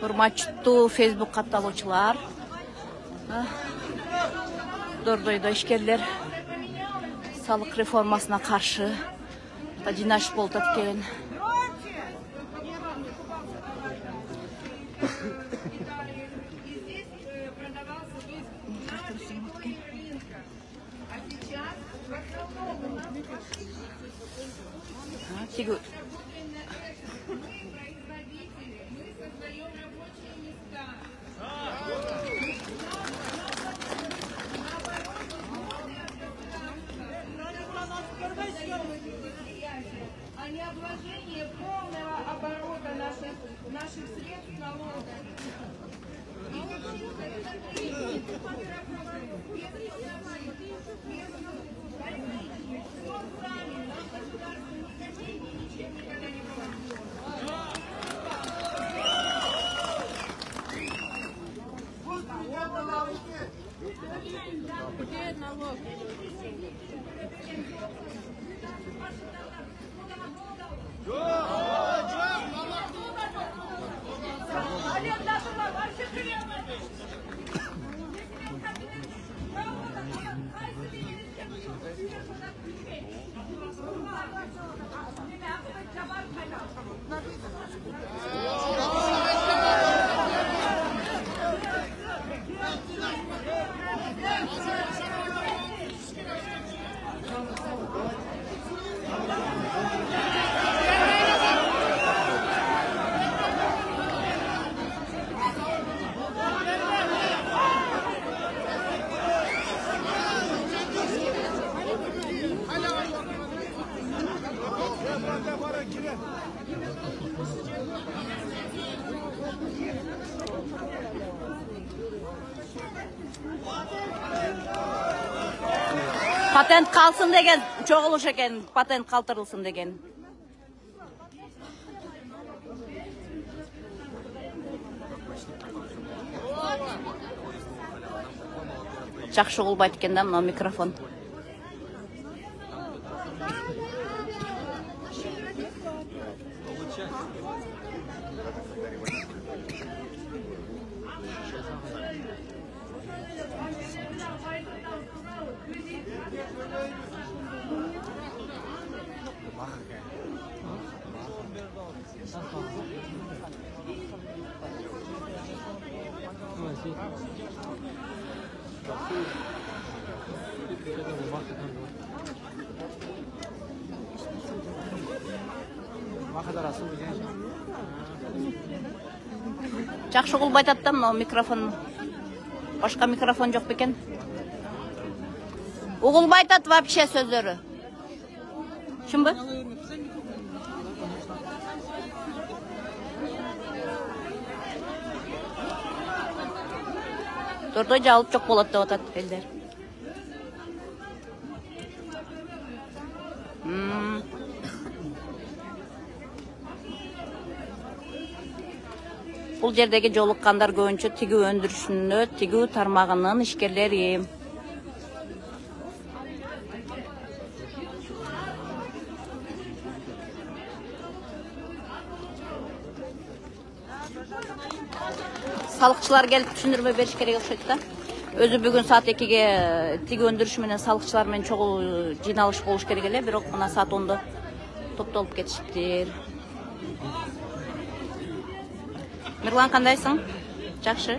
Урматтуу Facebook катталуучулар. Дордойдо ишкерлер салык реформасына каршы жыйналыш болуп атат экен. А не обложение полного оборота наших средств налогов. Patent kalsın degen, çoğuluş eken, patent kaldırılsın degen. Жақшы болбайт экен да мына микрофон. Жақшы болбайт аттам мына микрофон. Башка микрофон жок бекен. Угулбайт ат вообще сөздөрү. Шунбу? Дордой жалып жок болот деп атат элдер. Бул жердеги жолуккандар көбүнчө тигүү өндүрүшүнө, тигүү тармагынын ишкерлери. Салыкчылар келип түшүндүрмө бериш керек окшойт да. Өзү бүгүн саат 2-ге тигүү өндүрүшү менен салыкчылар менен чогуу жыйналыш болуш керек эле, бирок мына саат 10-да топтолуп кетишиптир. Мирлан, кандайсың? Жакшы.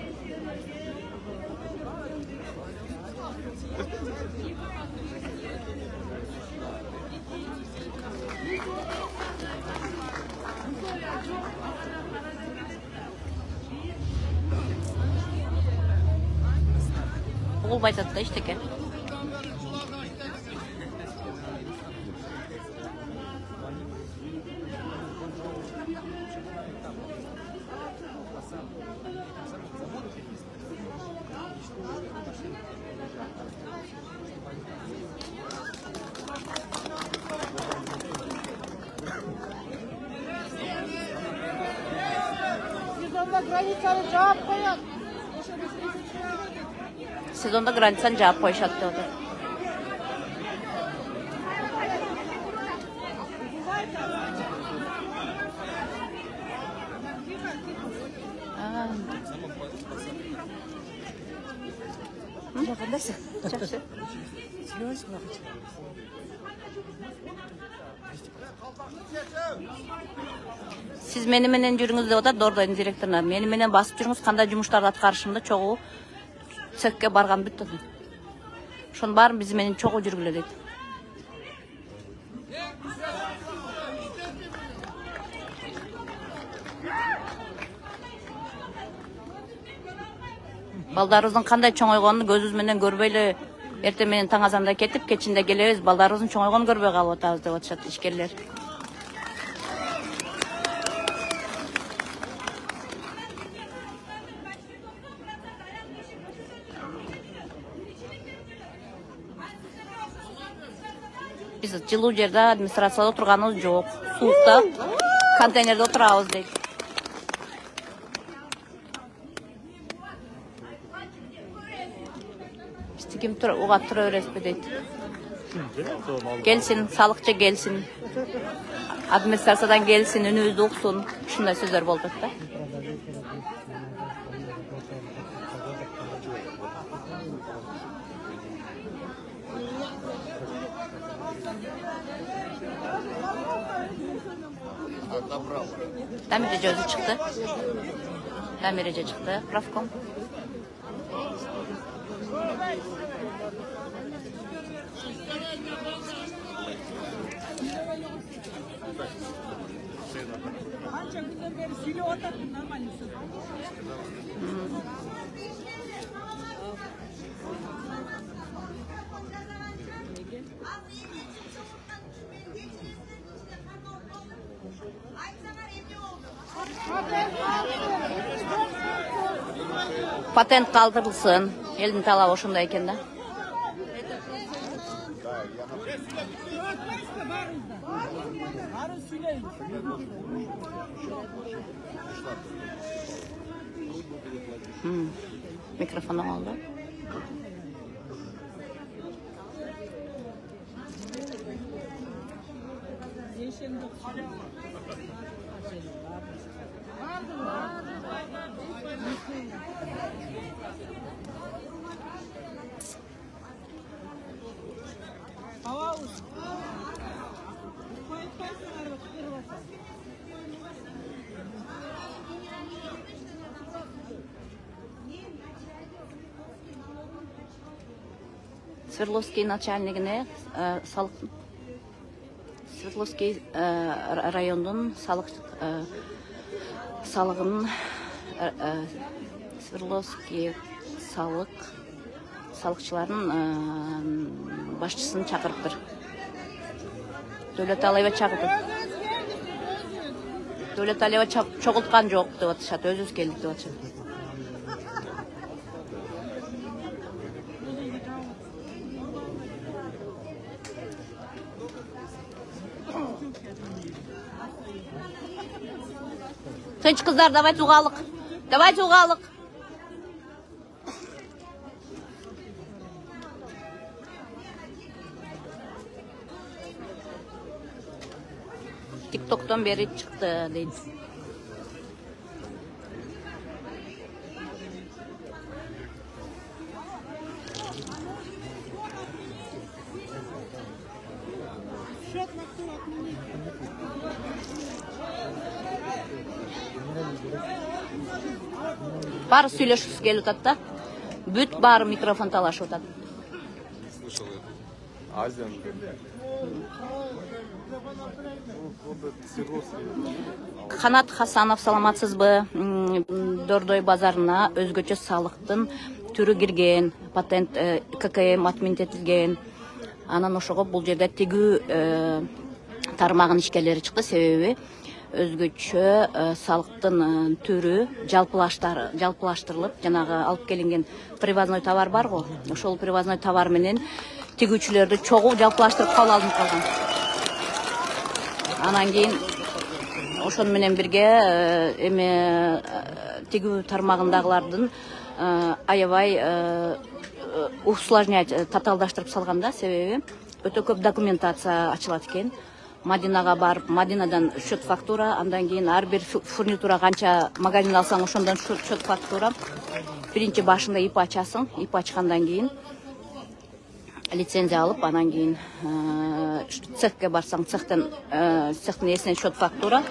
Болбайт атты эчтеке. Сезонда границаны жаап коюшат деп атат. Жақындайсың. Жақсы. Siz menimenen жүрүңүз деп атат Дордойдун директоруна. Менен басып жүрүңүз, кандай жумуштарды аткарышымда чогуу цехке барган бүт dedi. Ошонун баарын биз менен чогуу жүргүлө дейт. Балдарыбыздын кандай чоңойгонун көзүбүз менен көрбөй эле эртең менен таң азанда кетип, кечинде келебиз, балдарыбыздын чоңойгонун көрбөй калып атабыз деп атышат ишкерлер. Biz жылуу жерде администрацияда отурганыбыз жок. Суукта контейнерде отурабыз дейт. Kim ugat tura örespe deydi. Gelsin, sağlıkçı gelsin. Administrasiyadan gelsin, önümüzde okusun. Şunday sözler oldu da. Demirci özü çıktı. Demirci çıktı. Pravkom. Patent kaldırılsın. Elin talabı oşundayken de. Mikrofonum oldu. Свердловский начальнигине Свердловский райондун салыгын Свердловский салыкчылардын башчысын чакырыптыр. Дөлөт Алиева чакырды. Дөлөт Алиева чогулткан жок деп атышат, өзүбүз келдик деп атышат. Тынч кыздар, давайте угалык. Давайте угалык. TikTok'tan beri çıktı deydi. Бары сүйлөшүп келип атат да. Бүт бары микрофон талашып атат. Слышал это. Азия. Канат Хасанов, саламатсызбы? Дордой базарына өзгөчө салыктын түрү кирген, патент ККМ отмент этилген. Анан ошого бул жерде тигүү тармагын ишкерлери чыкты, себеби өзгөчө салыктын түрү жалпылаштырылып, жанагы алып келинген привозной товар бар го. Ошол привозной товар менен тигүүчүлөрдү чогуу жалпылаштырып кабыл алынып калган. Анан кийин ошон менен бирге эме тигүү тармагындагылардын аябай усложнять, татаалдаштырып салганда, себеби өтө көп документация ачылат экен. Мадинага барып, Мадинадан счет фактура, андан кейін ар бир фурнитура канча магазин алсаң, ошондон счет фактура. Биринчи башында ИП ачасың, ИП ачкандан кейін лицензия алып, андан кейін цехке барсаң, цехтин эсинен счет фактура.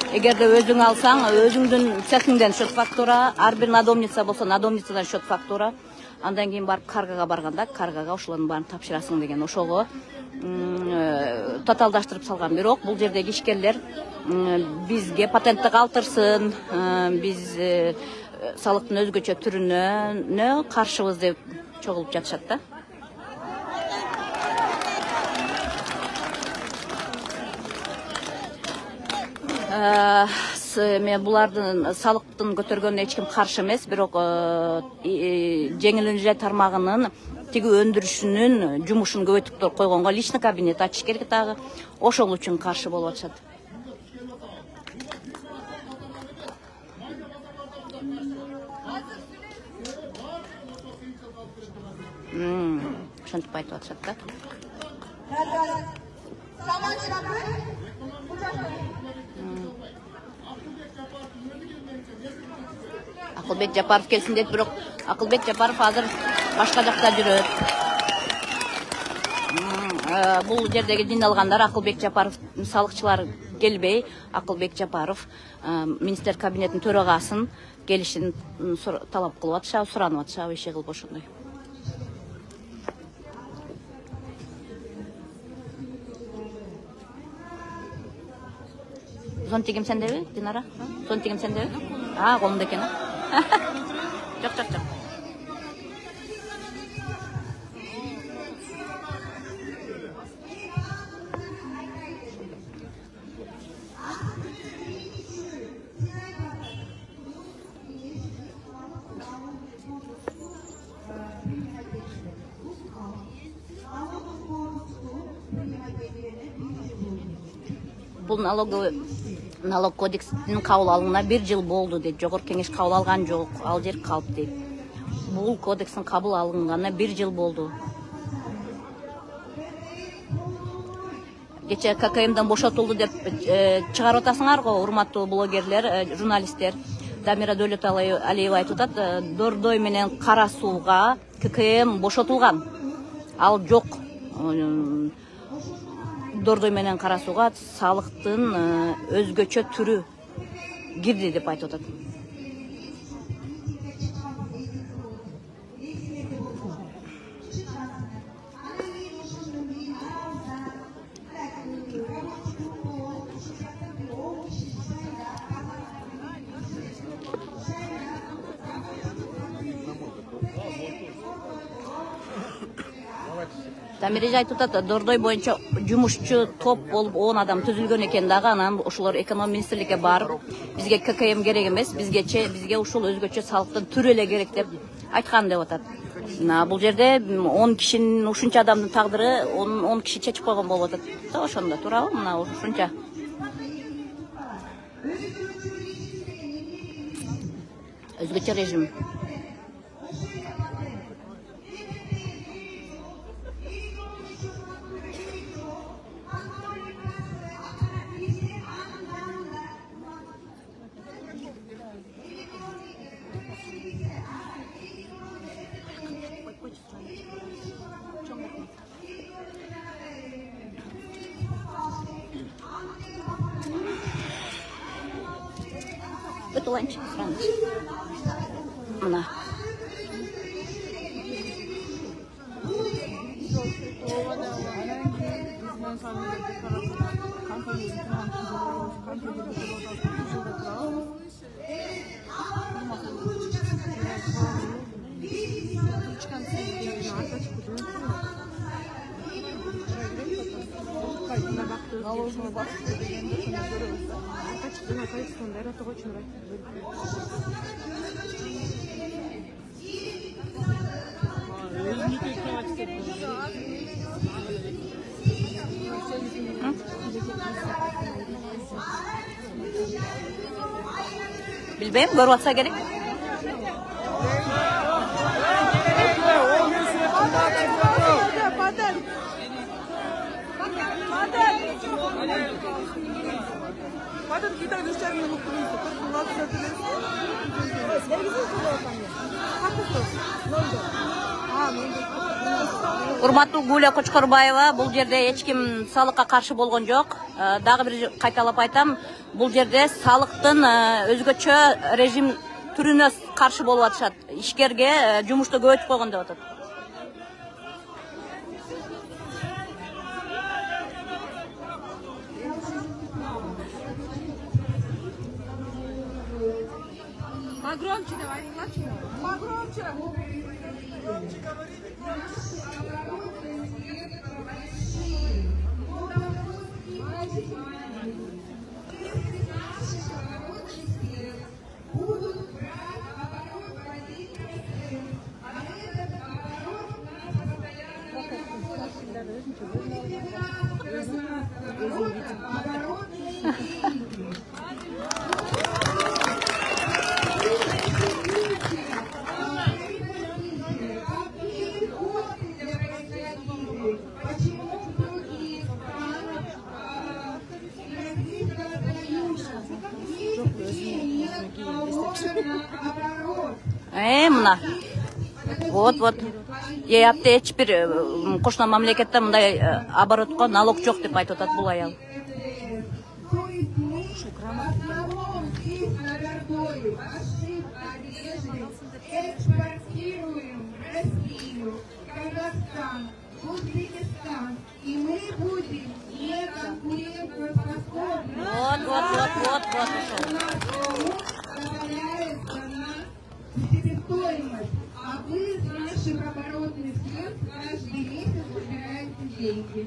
Эгерде өзүң алсаң, өзүңдүн цехиңден счет фактура, ар бир надомница болсо, надомницадан счет фактура. Андан кейін барып каргага барганда, каргага ошолордун баарын тапшырасың деген ошого тоталдаштырып салган. Бирок бул жердеги ишкерлер бизге патентти калтырсын, биз салыктын өзгөчө түрүнө каршыбыз деп чогулуп жатышат да. Мен булардын салыктын көтөргөнүнө эч ким каршы эмес, бирок жеңилдетилген тармагынын тиги өндүрүшүнүн жумушун көбөйтүп койгонго личный кабинет ачыш керек дагы. Ошол үчүн каршы болуп атышат. Ошентип айтып атышат да. Акылбек Жапаров келсин дейт, бирок Акылбек Жапаров азыр башка жакта жүрөт. Бул жердеги жиналгандар Акылбек Жапаров салыкчылар келбей, Акылбек Жапаров министр кабинетинин төрагасын келишин талап кылып атышабы, суранып атышабы, иши кылып ошондой. Зонтигим сендеби, Динара? Зонтигим сендеби? Колумда экен. Жок. Бул налог кодексинин кабыл алынуна 1 жыл болду дейт. Жогорку кеңеш кабыл алган жок, ал жер калп дейт. Бул кодекстин кабыл алынганына 1 жыл болду. Кече ККМдан бошотулду деп чыгарып атасыңар го, урматтуу блогерлер, журналисттер. Дамира Дөлөталиева айтып атат, Дордой менен Кара Сууга ККМ бошотулган. Ал жок. Дордой менен Кара Сууга салыктын өзгөчө түрү кирди деп айтып атат. Дамирежи айтып атат, Дордой боюнча жумушчу топ болуп 10 адам түзүлгөн экен дагы, анан ошолор экономия министрликке барып, бизге ККМ керек эмес, бизге ушул өзгөчө салыктын түрү эле керек деп айткан деп атат. Бул жерде 10 кишинин, ушунча адамдын тагдыры 10 киши чечип койгон болуп атат. Ошондо туурабы? Мына ушунча. Өзгөчө режим. Ланч, мына. Bilmem, görüp atsa gerek. Урматтуу Гуля Кочкорбаева, бул жерде эч ким салыкка каршы болгон жок. Дагы бир кайталап айтам, бул жерде салыктын өзгөчө режим түрүнө каршы болуп атышат. Ишкерге жумушту көбөйтүп койгон деп атат. Погромче давай, погромче. Мына. Вот. Апта эч бир кошуна мамлекетте мындай оборотко налог жок деп айтып атат бул аял. Вот. Себестоимость, а вы из наших оборотных средств каждый месяц убираете деньги.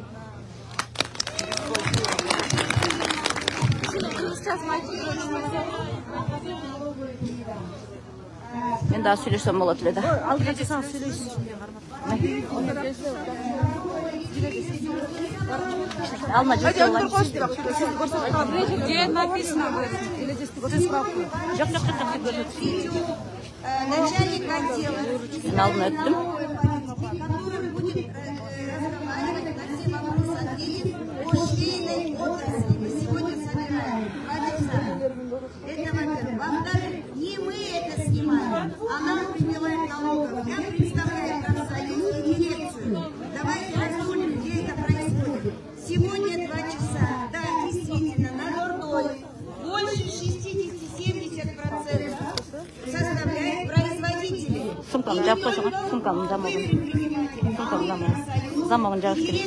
Мен daha söylesem болот эле да. Алма жеп Где написано? Или здесь справку? Жок. Начальник отдела. Мен алдын өттүм. Который будет разговаривать на все вопросы, ответит о швейной отрасли. Мы сегодня собираем 2 часа. Это во-первых. Во-вторых, не мы это снимаем, а нам прибивают налоговые. Я представляю профсоюз и дирекцию. Давайте рассмотрим, где это происходит. Сегодня 2 часа. Да, действительно, надорной больше 60-70% составляет производители. Сумканы жап койсоң, сумканы замогун жабыш керек.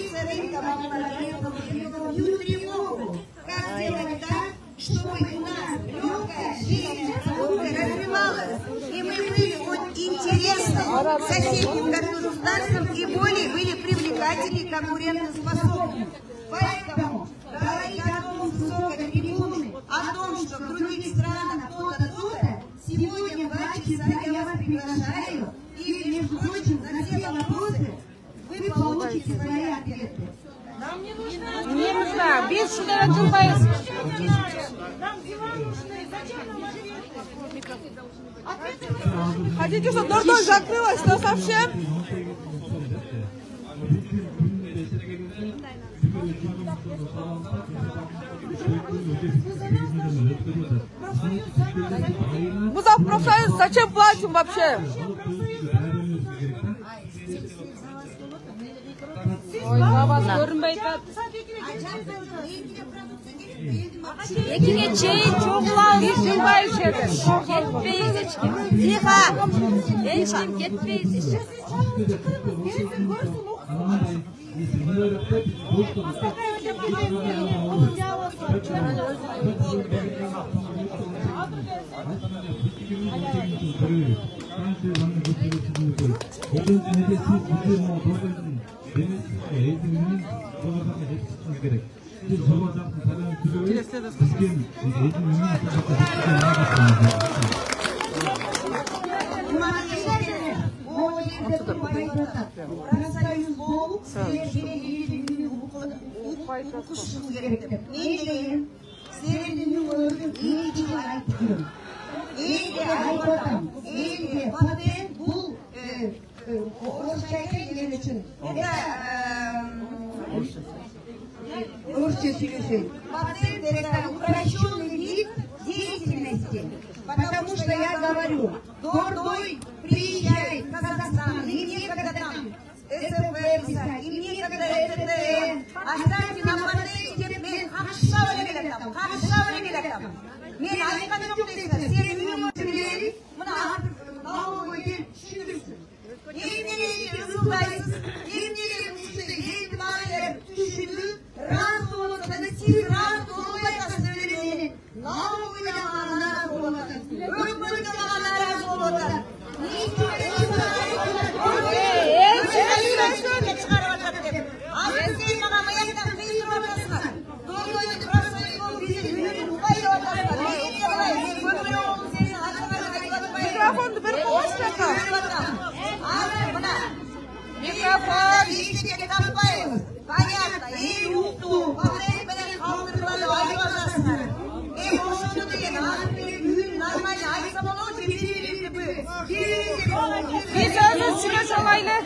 Как сделать так, чтобы у нас легкая жизнь развивалась, и мы были интересны соседним государствам и более были привлекательны и конкурентоспособны. Поэтому говорить о том высокой трибуны, о том, что в других странах то-то, сегодня 2 часа я вас приглашаю, и, между прочим, на все вопросы вы получите свои ответы. Нам не нужно. Без что отзываясь. Нам диван нужны. Зачем нам Хотите, чтобы дордой закрылась, то совсем? Мы за профсоюз зачем платим вообще? Ой, на вас görünmeyi Ekine çeyin çok lazım. Bilmeyi şeydir. Gitmeyiz hiç kim. Hiç kim gitmeyiz hiç. часы. Пациент это упрощенный вид деятельности. Потому что я говорю, Гордой приезжает в Казахстан, и некогда там СФ писать, и некогда СТН. Оставьте на пациенте, мен қақшауы келетім. Мен айтқан жоқ дейсің, сен үйің өтірмелері, мұна налогойды түсіндірсің. Емнелері ұрылдайсыз, емнелері ұшты, емнелері түсіні, разы болсын, сіз разы болмайтасыз өлімені. Налогойды мағана болатын, өкмөлді мағана разы болатын. Mikrofondu bir boş bırakın. Mikrofon işleyecek kapayız. Понятно. İyi yoktu. Bakayım beni kaldırmalı. Ayılamazsın. Boşunu diye. Ürün normalde aysam olur. Birbirine böyle. Bir sözü çıkıyor şolayla.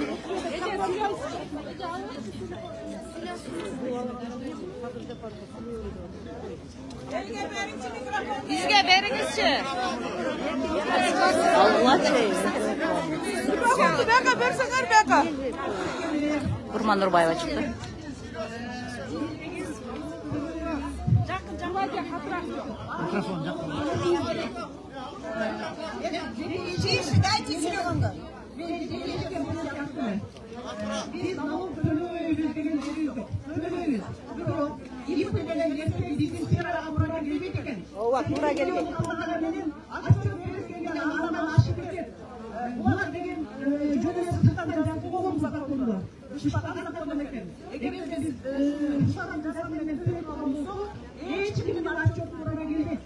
Bizge berinizçi. Allah çeyizsin. Mikrofonu beka versinler beka. Burman Nurbayeva çıktı. Дайте телефонду. Biz налог төлөбөйбүз деген сөз жок. Төлөбөйбүз. Бирок иппеден кеткен биздин сфераға бура келбейт экен. Ооба, тура келбейт. Акча беришкенде андан ашып кетет. Булар деген жөнөмө сатканда коомдук сатат. Ушпакан сатат экен. Эгер биз ушпакан сатат менен төлөп алган болсок, эч кимдин акча бура келбейт.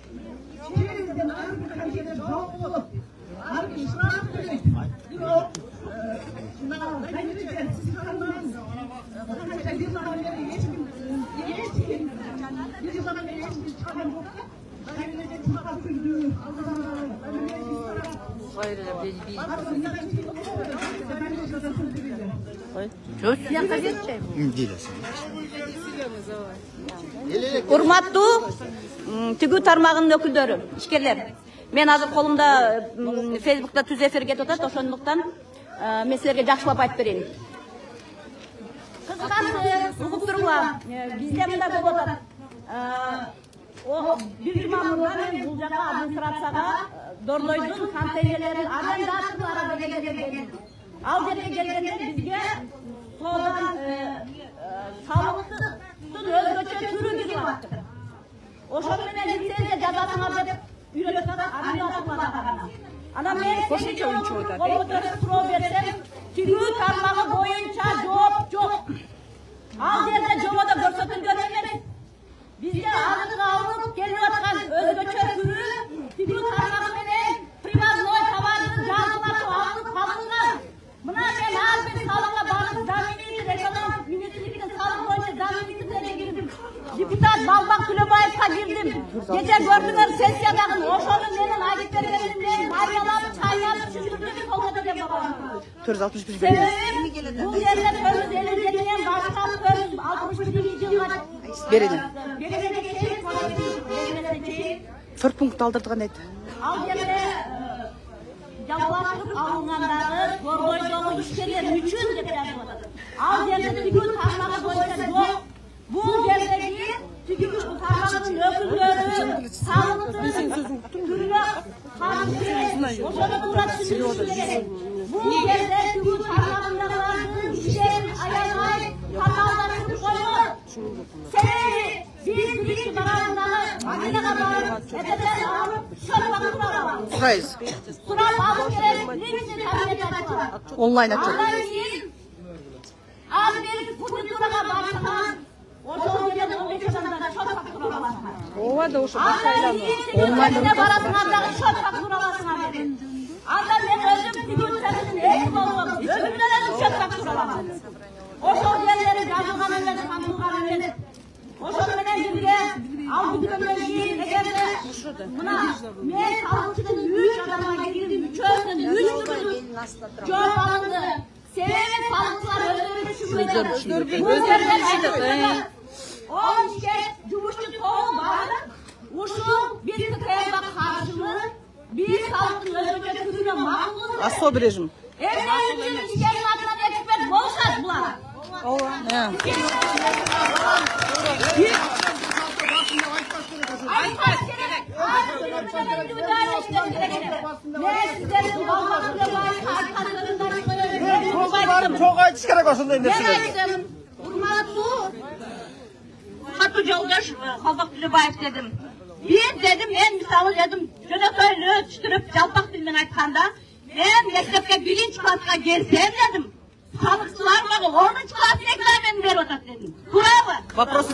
Чеберден ар бир кайда жооп болот. Ар бир штраф төлөйт. Бирок Урматтуу тигүү тармагынын өкүлдөрү, ишкерлер. Мен азыр колумда Facebook'ta түз эфир кетип атат, ошондуктан мен силерге жакшылап айтып берейин. Кыскасы, угуп туруңлар. Бизде мында болуп атат. Бир мамырда мен бул жака администрацияга Дорлойдун контейнерлерин арендашылары келген. Ал жерге келгенде бизге соодан салыктын өзгөчө түрү кирип атат. Ошону менен лицензия жазасыңар деп үйрөтүп атат, арендашылар. Ana men qo'shimcha o'yinchi o'tadi. Qo'lga surov bersam, tiguu tarmog'i bo'yicha javob yo'q. Al yerda javoda ko'rsatilgan emas. Bizga hozirga olib kelayotgan o'zgacha turi tiguu tarmog'i bilan привозной tovarni jazolashib olib qolingan. Buna men har bir soliqqa borib zaminni ekonom ministrlikning soliq bo'yicha zaminniga girdim. Deputat Balbaq Tulebayevga girdim. Kecha ko'rdinglar sessiyadagi o'shoni mening aytib berganimni ayolab, chaylab, tushuntirib qo'ydi deb babaman. 461 Bu yerda o'z elinizga boshqa o'z 61 yilga Береді. beradi. 4 пункт алдырдыған еді. Al yerda javoblaşıp alınganları Gorboydagi işçiler üçün deb yazıp atadi. Al yerda tiguu tarmog'i bo'yicha yo'q. Bu yerdagi tiguu tarmog'ining o'killari sog'liqni turga qarshi o'shani to'g'ri tushunishi kerak. Bu yerda tiguu tarmog'ining ishini ayamay qatnashtirib qo'yib, seni bir barandagi adinaga borib, etadan olib, sho'rva quramiz. Құрайыз. Surab alib kerak, nechta tabiat açar. Онлайн açar. Ondan keyin al berib prokuraturага barsaman, o'sha yerda 15 odamdan sho'rva quralasizlar. Ова да ошо Ondan keyin onlayna barasinglar, sho'rva quralasizlar dedi. Anda men o'zim tiguvchilarning eng bo'lib, o'zimdan sho'rva quralaman. O'sha yerlari yozilgan emas, qandoq emas. O'sha bilan birga al bugundan keyin agarda buna men xalqning 3 odamga girdim, 3 javob olindi. Senin sağlıklar öldürmüşüm. Bu yerden Biz halkın özgürce türüne mağlubuz. Особый режим. Emniyet için işlerin adına ekspert bolsat bular. Ha. Aytmak gerek. Ne sizlerin kalmakla var, arkalarından böyle. Çok aytış gerek aslında Ben indirsin. aytım, Urmatlı Hatı Joldaş Halbak Tülübayev dedim. Bir dedim, ben misal dedim, şöyle söyle, çıtırıp çalpak dilden aytkanda, ben mektepke birinci klasga gelsem dedim, sağlıkçılar bana 10. klas ekzamen ver otat dedim. Bravo. Vопросы.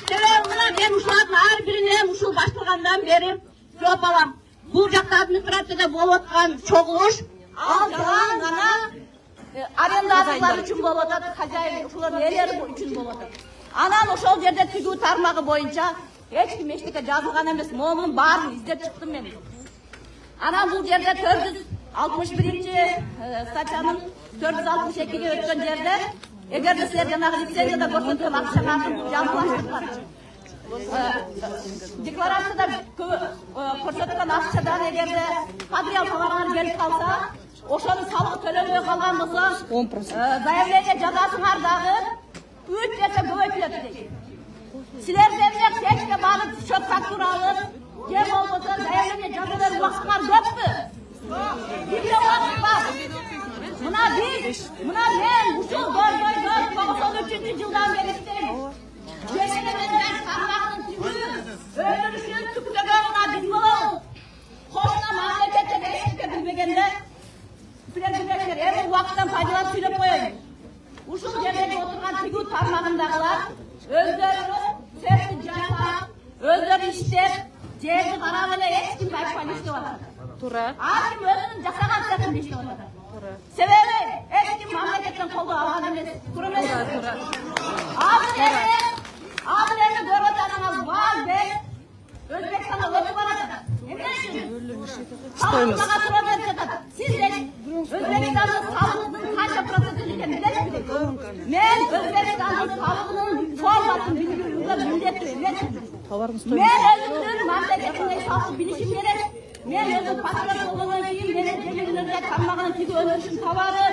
Sebebine ben uşağın her birine uşul başlagandan beri sopalam. Bu jakta administrasyada bolotkan çoğuluş, al jalan gana arendadaglar üçün bolotat, hajayın uşuların elleri üçün bolotat. Anan ошол жерде тигүү тармагы боюнча эч ким эчтеке жазылган эмес. Монун баарын издеп чыктым мен. Анан бул жерде 461-чи статьянын 462-ге өткөн жерде эгерде силер жанагы лицензияда көрсөткөн акчаларды жазылаштырган декларацияда көрсөткөн акчадан эгерде подряд товарлар келип калса, ошонун салыгы төлөнбөй калган болсо, 10%. заявление жазасыңар дагы 3 есе көбөйтүлөт дейт. Силер демек кечке барып счет фактура алып, же болбосо заявление жазып убактыңар көппү? Бизде убакыт бар. Мына биз, мына мен ушул 93-жылдан бери иштейм. Жеңелемендер тармагын түгүү, өндүрүшүн түптөгөнгө биз болобуз. Кошуна мамлекетте эчтеке билбегенде, силер билбеңер, эми убакыттан пайдаланып сүйлөп коеюн. Ушул жердеги отурган тигүү тармагындагылар өздөрү цехти жасап, өздөрү иштеп, жерди карап эле эч кимди айтпай иштеп атат. Туура. Ар ким өзүнүн жасаган цехинде иштеп атат. Себеби эч ким мамлекеттен колдоо алган эмес. Туура эмес. Азыр эми көрүп атганыңыз бар деп Өзбекстанга өтүп баратат. Эмне үчүн? Салыктага туура берип жатат. Сиз Өзбекстандын салыгынын канча процентин экенин билесизби? Мен Өзбекстандын салыгынын формасын билүүгө милдеттүү эмесмин. Мен өзүмдүн мамлекетимдеги салыкты билишим керек. Мен өзүм паспорт болгондон кийин менин жемилдерде тармагынын тигүү өндүрүшүн табары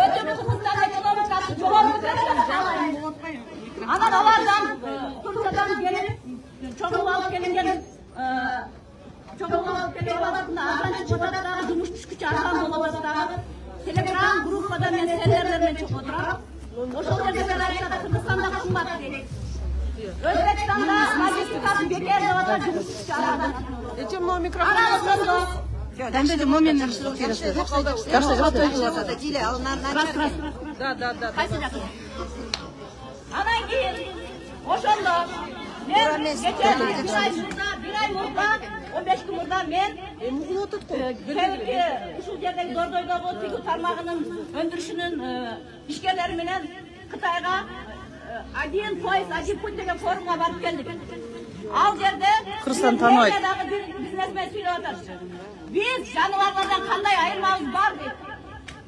өтүп Кыргызстан экономикасы жогору көтөрүлөт. Анан алардан Турциядан келип чогулуп алып келинген арзан чыгып атат дагы, жумуш түшкүчө арзан болуп атат дагы. Телеграм группада мен сендердер менен чыгып отурам. Ошол жерде мен айтат, Кыргызстанда кымбат дейт. Өзбекстанда логистикасы бекер деп атат, жумуш түшкүчө арзан. Дәмдеде момент Анан кийин ошондо мен bir ay murda 15 күн мурда мен ушул жердеги Дордойдогу тигүү тармагынын өндүрүшүнүн ишкерлери менен Кытайга один поезд, один путь деген форумга барып келдик. Ал жерде Кыргызстан тааныбайт. Бизнесмен сүйлөп атат. Биз жаныбарлардан кандай айырмабыз бар дейт.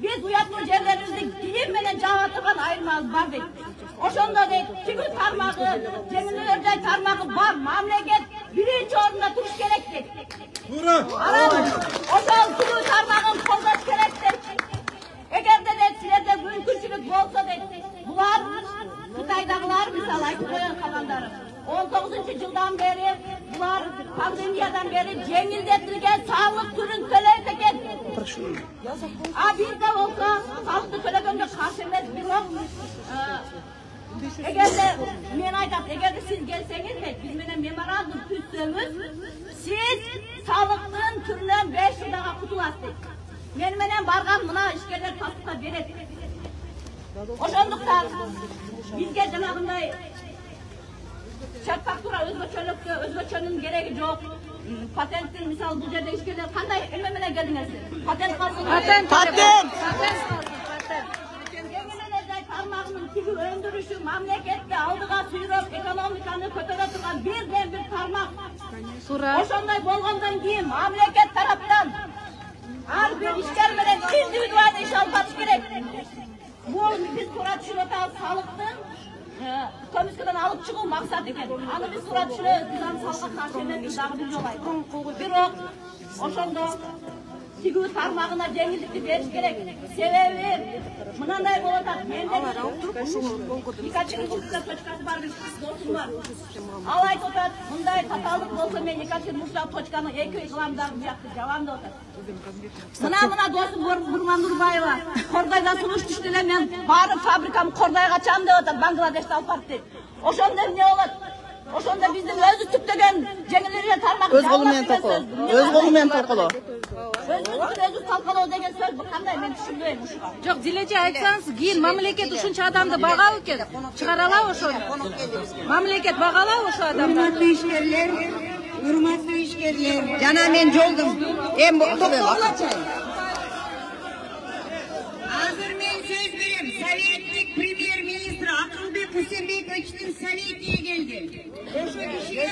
Biz uyattуу жерлерибизди кийим менен жаап турган айырмабыз бар дейт. Ошондо дейт, тигүү тармагы, жеңилдердей тармагы бар, мамлекет биринчи орунда туруш керек дейт. Туура. Ошол тигүү тармагын колдош керек дейт. Эгерде дейт силерде мүмкүнчүлүк болсо дейт, булар Кытайдагылар мисалы айтып коюн калгандары 19-жылдан бери булар пандемиядан бери жеңилдетилген салык түрүн төлөйт экен. Бизде болсо салыкты төлөгөнгө каршы эмес, бирок эгерде мен айтат, эгерде сиз келсеңиз дейт, биз менен меморандум түзсөңүз, сиз салыктын түрүнөн 5 жылдага кутуласыз дейт. Мен менен барган мына ишкерлер паспортта берет. Ошондуктан бизге жанагындай чек фактура өзгөчөнүн кереги жок. Патенттин мисалы бул жерде ишкерлер кандай эме менен келдиңер? Патент калсын. Патент. Тармагынын тигүү өндүрүшү мамлекетте алдыга сүйрөп экономиканы көтөрө турган бирден бир тармак. Ошондой болгондон кийин мамлекет тараптан ар бир ишкер менен индивидуалдуу иш алып барыш керек. Бул биз туура түшүнүп атабыз, салыктын комиссиядан алып чыгуу максат экен. Аны биз туура түшүнөбүз, биз аны салыкка каршы эмес, дагы бир жолу айттым. Бирок Ошондо тигүү тармагына жеңилдикти бериш керек. Себеби мынандай болот атат. Менде Екатеринбургда точкасы бар, досум бар. Ал айтып атат, мындай татаалдык болсо мен Екатеринбургдагы точканы 2 үй кылам дагы буякты жабам деп атат. Мына досум Бурман Нурбаева Кордайда сунуш түштү эле, мен барып фабрикамды Кордайга ачам деп атат, Бангладеште алып барып дейт. Ошондо эмне болот? Ошондо биздин өзү түптөгөн жеңилдирген тармак Өз колу менен талкалоо. Өз колу менен талкалоо. Өзү талкалоо деген сөз кандай, мен түшүнбөйм ушуга. Жок, Дилеже айтсаңыз, кийин мамлекет ушунча адамды багалы экен. Чыгаралабы ошону? Мамлекет багалабы ошо адамды? Hurmatli ishchilar, jana men joldim. To'xtanglarchi. Hozir men so'z berem. Sovetlik premyer ministri Aqlbek Husanbekovichning Sovetiga keldi. O'sha kishiga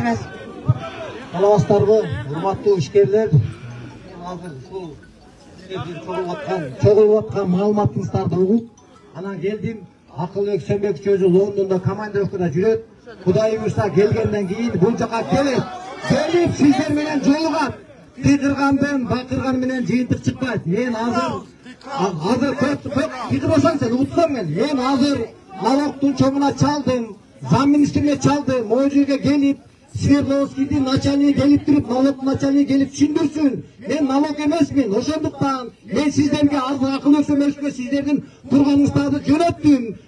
Ras. Саламатсыздарбы, урматтуу ишкерлер. Азыр ушул чогулуп аткан маалыматыңыздарды угуп, анан келдим. Акылбек Сөнбекович өзү Лондондо командировкада жүрөт. Кудай буйрса келгенден кийин бул жака келет. Келип сиздер менен жолугат. Тыйдыргандын, бакырган менен жыйынтык чыкпайт. Мен азыр тыйдырып алсаң сен утсаң мен азыр налогтун чогуна чалдым, зам министрине чалдым, могу жерге келип Свердловскийдин начальниги келип туруп, налог начальниги келип түшүндүрсүн. Мен налог эмесмин. Ошондуктан мен сиздерге азыр Акылбек Сөнбековичке сиздердин турганыңыздарды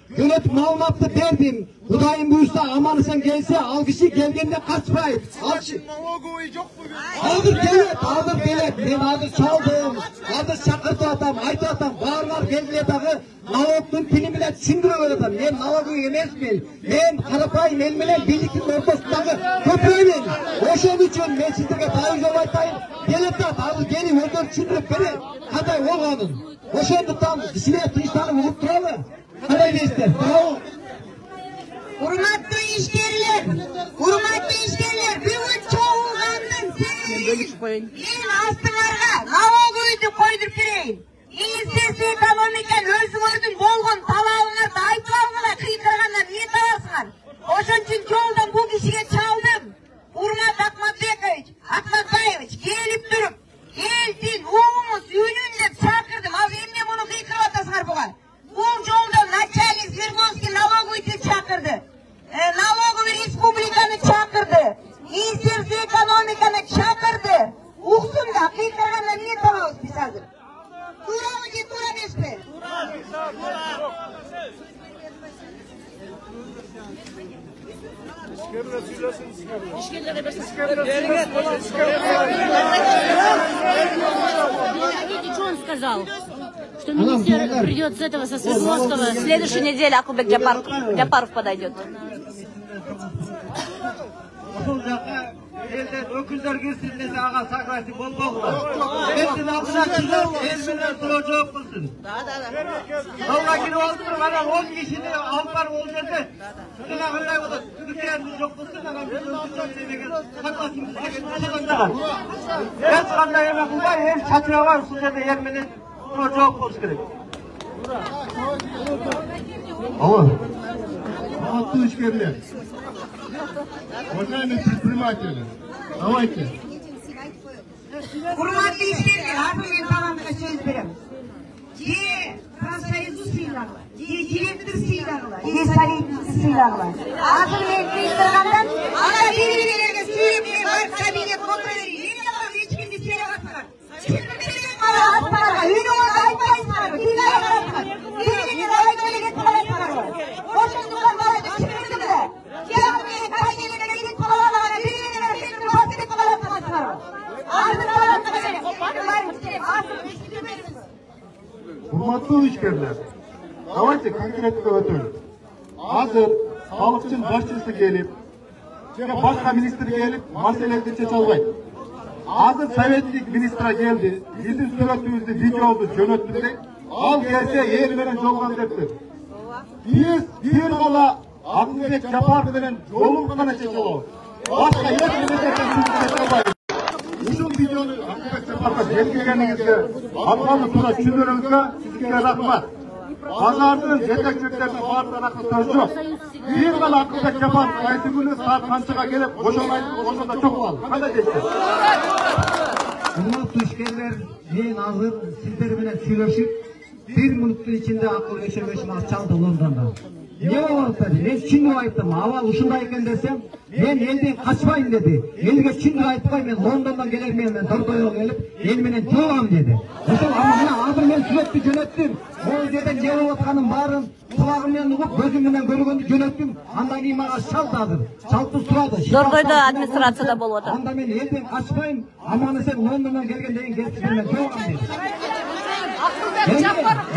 жөнөтүп маалыматты бердим. Кудайым буйрса аман эсен келсе, ал киши келгенде качпайт. Налоговый жок бүгүн. Азыр келет. Мен азыр чалдым. Азыр чакыртып атам, айтып атам, баарлар келгиле дагы налогдун тили менен түшүндүрүп атам. Мен налоговый эмесмин. Мен карапайым эл менен бийликтин ортосундагы көпөймүн. Ошон үчүн мен сиздерге дайыр жол айтайын. Келет азыр келип өздөрү түшүндүрүп берет. Кандай болгонун. Ошондуктан силер тыйыштарын угуп туралы. Кандай дейсиздер? Hurmatli ishchilar, bugun cho'g'ilgandan keyin men astinglarga налоговыйды qo'ydirib berayin. Ministrlik ekonomikani o'zi ko'rdim, bo'lgan talabinglarni aytmanglar, qiyqirganlar niye talasizlar? O'shaning uchun yo'ldan bu kishiga chaldim. Hurmat Ahmadboyevich kelib turib, eltin, o'g'imiz uyinin deb chaqirdim. Hozir endi buni qiyqirib otasizlar bugun. Bu yo'lda начальник Свердловский налоговыйni chaqirdi. Налоговый республиканы chaqirdi. Министерство экономиканы chaqirdi. Uqsinda qiyqirganlar niye talabsiz biz hozir? To'g'rimi, to'g'ri emasmi? Что он сказал? Что министр придет с этого, со Свердловского. В следующей неделе Акылбек Жапаров подойдет. Elden öküzler girsin dese ağa sakrati bolmağılar. Hepsinin altına çıkıp elbirden sonra cevap bulsun. Sonra girip olsun, bana 10 kişini alpar olacak. Şuna öyle olur. Türkiye'nin çok bulsun, adam bir öküzler sevegen. Saklasın sevegen, saklasın. Hem skanda yemek var, hem çatıya var. Suzede yermenin sonra cevap bulsun gerek. Ama, altı işgirler. Уважаемые предприниматели, давайте. Hurmatli ishchilar, hozir men tamomga so'z beraman. Profsoyuz siylanglar, direktor siylanglar, sovetnik siylanglar. Hozir men qiyqirgandan ana belgilarga suyib men kabinet o'tiravering. Nima hech kimni so'rayapman. Kimni so'rayapman? Uyingizni aytmaysizlar. Kimni aytmayapman? Belgilarga aytmagan qo'yapman. O'shandan qaraydi tushundingizmi? Hurmatlı işgirler, давайте конкретке ötürüz. Hazır sağlıkçının başçısı gelip, başka minister gelip, meseleyi çeçe almayın. Hazır Sovetlik ministra geldi, bizim suratımızda videodu, jönöttürdük. Al gelse yer veren jolgan depti. Biz bir kola Akılbek Japarov bilen jolunğana çeçe alalım. Başka yer veren çeçe almayın. Uzun videonu Akılbek Japarov'a gelgeningizde Almanlı tura çündürüngizde sizge rahmat. Pazardın yetekçiliklerine bağırtan akıl yok. Bir kala akılda yapan kayıtı günü saat kançıga gelip boşanmaydı da çok var. Hadi desin. Hurmatlı işgirler, men hazır sizler bilen süйлöşüp 1 minüttün içinde akıl ölçülmüşüm çaldı London'da. Ne oldu dedi? Ben şimdi ayıttım. Hava uşunda ekan desem, ben elden kaçmayın dedi. Elge şimdi ayıtmay, men London'dan gelermeyen ben Dordoy'a gelip elmenen çoğam dedi. Uşul ama hazır ben sürekli jönöttüm. O yerden ne olotkanın barın kulağımdan uğup gözümden görgöndü jönöttüm. Andan keyin maga çaldı hazır. Çaltı suradı. Dordoy'da administratsiyada bolup otur. Anda men elden kaçmayın. Aman sen London'dan gelgen deyin gelsin men çoğam dedi.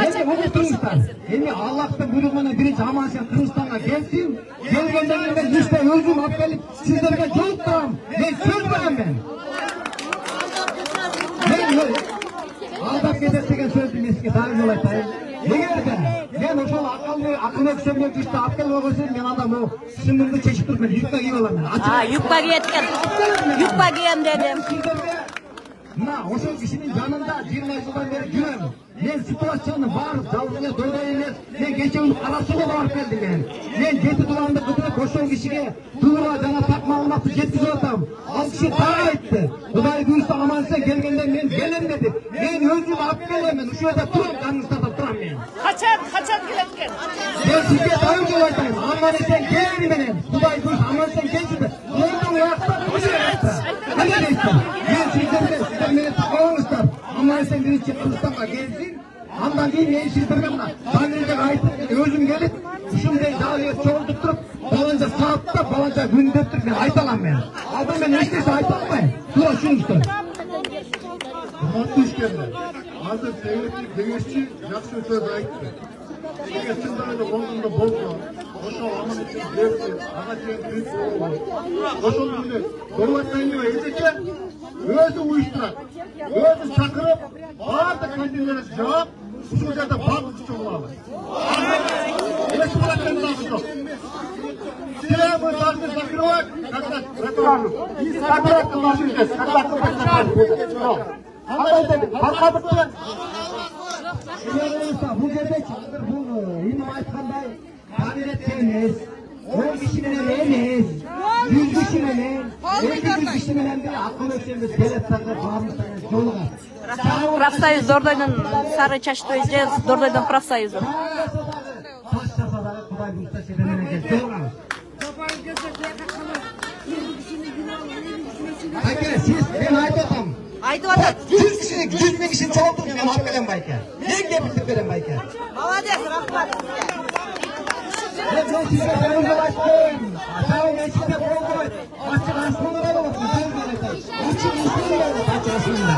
Endi unuturmuşlar. Endi Allah'ın buyruğuna birinci aman sen Kırgızstan'a gelsin. Gelgenden ben işte özüm hap gelip sizlerge yoluttam. Ben söz veren ben aldap gedet degen sözdüm eski tarih olaytayım. Egerde men ошол акыл өксөмдөн işte апкел болгосун мен адам o сындырды чечип туруп мен юкка кийип алам мен. Yukka giyetken. Yukka giyem dedim. Mına ошол кишинин жанында 20 жылдан бери жүрөм. Men situasyonu var, dalgıya doyday emez. Men gece arasına barıp geldim ben. Men jeti duvarında kıtırıp ошол kişiye tuğra jana tak malumatı jetkizip atam. Al kişi daha aytты. Kuday buyursa aman sen gelgenden men gelem dedi. Men özüm alып gelemen. Uşu yerде turam, Kırgızstanda turam men. Kaçan geletken? Ben sizge dayım jol aytayım. Aman sen gelin menen. Kuday buyursa aman sen gelsin de. London ayakta, uşu ayakta. Hadi deysin. Men sizlerge, sizler meni takavыңыздар. Aman sen birinci Kırgızstan'a gelsin. Andan keyin men sizlerge mına Tanrı'ya aytıp özüm gelip uşunday dağlıya çoğultup turup balanca saatta, balanca günde turup men ayta alam men. Aldım men eştesi ayta almayın. Tura şunu işte. Hurmatlı işgirler. Hazır devletçi жақсы söz aytты. Ege çındırıda London'da bolsa, oşo aman için dersi, ağa çeyin büyük oğlu. Oşol günde Dorvatayınıva ezeke, özü uyuşturak, özü çakırıp, bağırda kandillere cevap, uşu жерде барлық күч болалы. Еш бұраттан лағы жоқ. Все мы должны закрывать, когда рекламу. Закрывать должны здесь, когда закрывать. Қандай деді, барқадықты. Bu жерде қазір бұл имам айтқандай кабинетте емес, 10 киши менен емес, 100 киши менен, 200 киши менен де акыл өлчөмбүз келеттарга баарыбыздан жолугат. Профсоюз Дордойдун сары чачты же Дордойдун профсоюзу. Таш жаса дагы Кудай буйрса сиздер менен жолугат. Айке, сиз мен айтып атам. Айтып атат. 100 кишини, 100 миң кишини чогултуп мен алып келем байке. Мен кепилдик берем байке. Молодец, рахмат. Ben size ben yol açtım. Aşağı ben size koydum. Açık aslında da olsun. Ben de açık aslında da olsun. Açık aslında.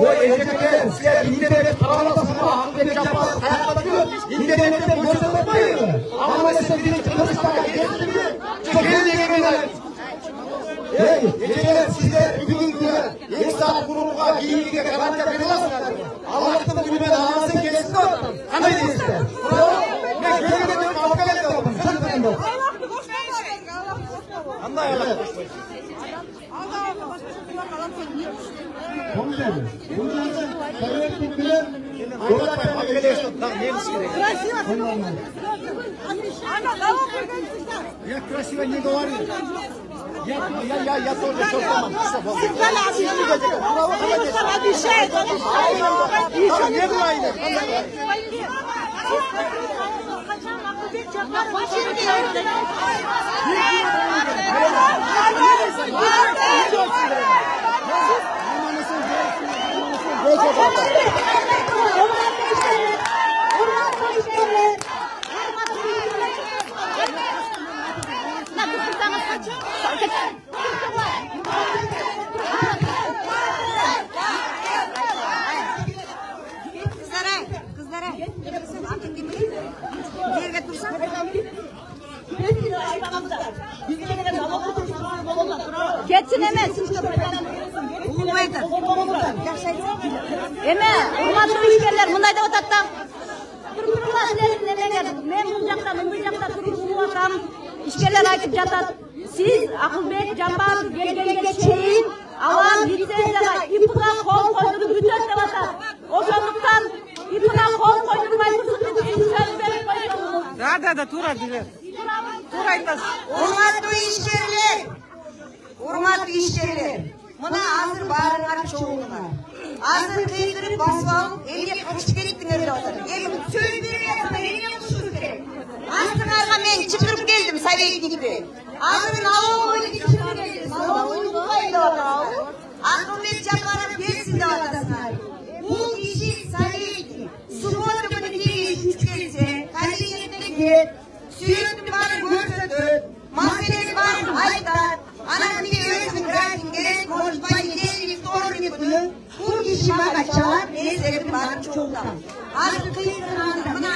O erkekler sizler internet paralasına hakkı yapar. İnternetten göstermeyin. Ama mesela birinci Kırgızstan'a geldi mi? Çok eğlenceli. Hey, geceler sizler bugünkü insan kuruluğa giyinliğe garantiya veriyorsunuz. Allah'tan bilmeden anasın gelsin de kanay değilse. Ben gelmeden kavga ediyorum. Çok beğendim. Anlayalım. Komiserim, bunlardan devletin bilen Dordoy'a geliyorsun. Я красиво не говорю. Я тоже все сам. Обещает, Не правильно. Kızlara. Yerge tursan. Ketsin emez. Eme, urmatlı işgirler, mınday da otattım. Men bu jakta turup atam. İşgirler aytıp jatat. Siz Akılbek Jambal gelgenге чейин Alan лицензияға ИП-ға қол қойдырып бүтөт деп атат. Ошондуктан ИП-ға қол қойдырмай Да, тура билет. Тура айтасыз. Урматтуу ишчилер. Мына азыр баарыңар чогулуңар. Азыр кыйдырып басып алып, элге качып кетиңер деп атат. Эми сөз берип эмне кылышыбыз керек? Астыңарга мен чыгырып келдим советникти. Азыр налоговый чыгырып келдим. Налоговый кайда деп атат? Ахмет Жапаров берсин деп атасыңар. Бул киши советник. Суббота күнү кийин келсе, кабинетке кет, сүйөктү баарын көрсөтөт, маселени баарын айтат. Анан мен өзүм графикке, может, понедельник, вторник күнү бул киши мага чалат, эсебин баарын чогултам. Азыр кыйынкырганда мына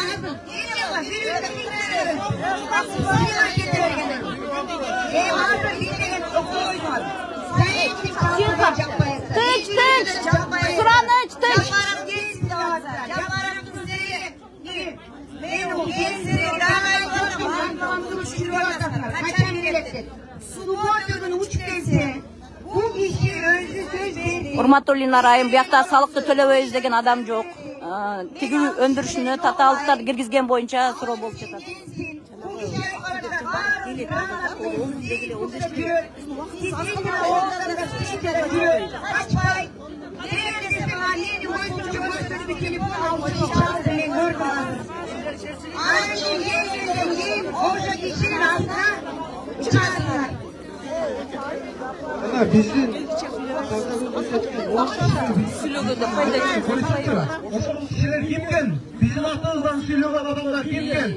Урматтуулар айым, биякта салыкты төлөбөйбүз деген адам жок. Тиги өндүрүшүнө татаалыктарды киргизген боюнча суроо болуп жатат. Bizim kişiler kimken? Bizim aklımızdan söylüyorlar adamlar kimken?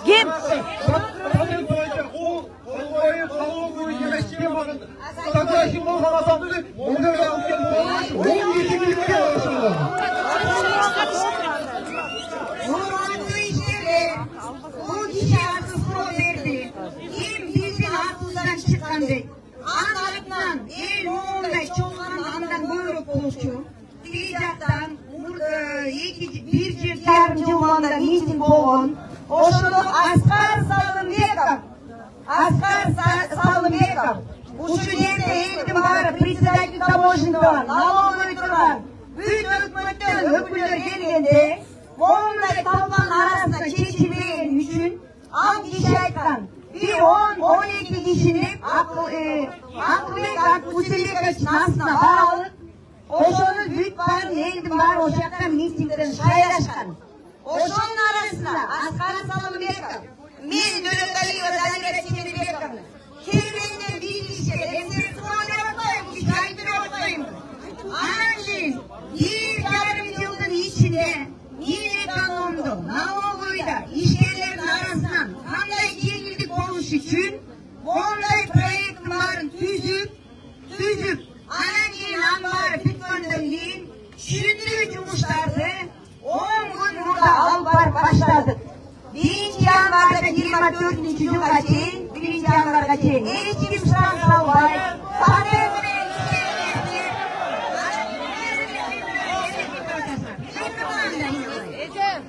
Kim? Bakın boyunca o olayı kalığı boyu yemek kim bakın. Saklaşın bu havasandı onları da alıp gelip 10 kişi kimken arasında. Bu kişi artık pro verdi. Kim bizim aklımızdan çıkandı. Anlarından el oğulday çoğulan andan buyrup oluşu. Diyecekten bir yıl yarım yılında miting boğun. Oşunu Askar Salımбеков. Uşu yerde eğitim var, председатель таможенного, налоговый тұрған. Bütün ökmötten öpülür gelgende, onunla talpan arasında çeşimleyen üçün, an kişi aytkan. Bir 10-12 kişinin Akılbek Uselbek'in aslına bağlı. Oşonun büyük var, neydim var, o şaktan mitingden şaylaşkan. Oşonun arasında Askar Salımбеков, men Dölökaliyeva Zanira Çemirbekovna. Kelmenden bir kişi, ben size sıvıra bakmayayım, bu kişi aydır bakmayayım. Anacığım, bir yarım yılın içinde yine kanundu, налоговыйda işyerlerin arasından kanday yengillik oluş için onday proyektin bарын tüzüp anan keyin ambары bütkөндөн кийин түшүндүрүү жумуштарды 10 gün burada alып барып баштадык. 1 yanvarda 24 жылга чейин, 1 yanvarга чейин эч ким шрам салбай,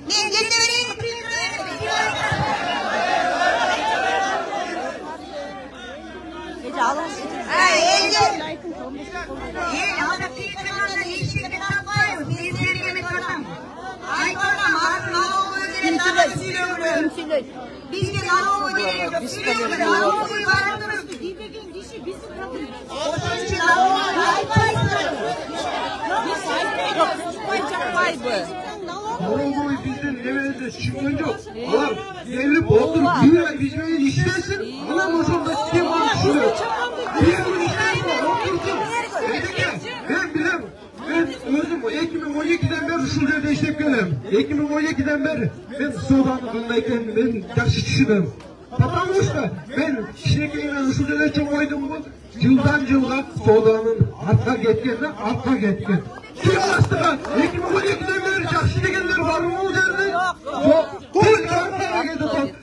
мен кете берейин. Bizde налоговый değil, налоговый vardır. Bilmediğin kişi bizim kadın. Onun için налоговый aytmayız. Налоговый bizden evvelinde çıkmıyor yok. Ulan evli boldur bir ay bizim evde işlesin. Ulan o şurada kim konuşuyor? Bir gün işlesin, otursun. Ben bilem. Ben özüm 2012'den beri şu yerde işlep gelem. 2012'den beri ben Sudan'dayken ben yaxşı düşünüm. Потому что ben kişiliklerimden şu yerde çok oydum bu. Yıldan yılga Sudan'ın arka ketken. Kim astığa 2012'den beri yaxşı degenler var mı o yerde? Yok. Koy kartlara geldi.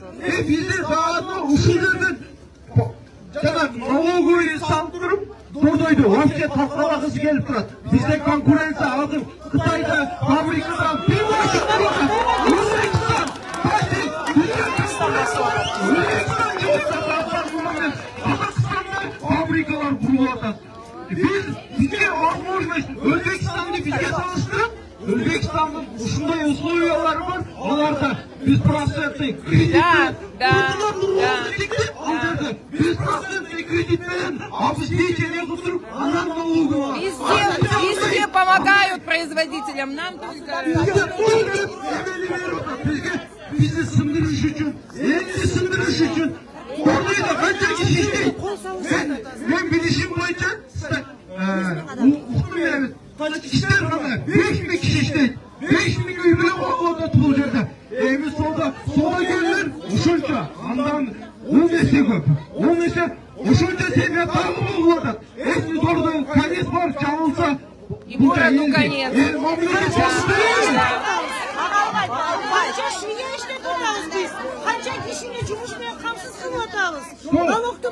Bizde dağıtma usullerden налоговый saldırıp buradaydı. Rusya taklabakısı gelip durat. Bizde konkurensiya aldım. Kıtay'da, fabrikada, bir başlıkta bakın. Özbekistan, Başlık, Özbekistan gibi Kazakistan'da fabrikalar kuruladı. Bizge olmuş. Özbekistan'da bizge tanıştırıp Özbekistan'da ушундай условиялар бар. Оларда biz процентный kreditler. Biz процентный kreditlerin обеспечение кылдырып, анан налоги бар. Везде помогают производителям, нам только... Bizi sındırış için, elini sındırış için orada kaçak kişi işleyip ben bilişim boyunca uçtum yani kaç kişiler ama 5.000 kişi işleyip 5.000 üyüyle orada tutulur yerde evimiz solda gelirler uçunca andan 15 köp 15 uçunca seviyat takımı uğradı hepsi orada kayıt var çalınsa bu da конец. Qancha shunga ishlab turamiz biz. Qancha kishini jumush bilan qamsiz qilib o'tamiz. Налогni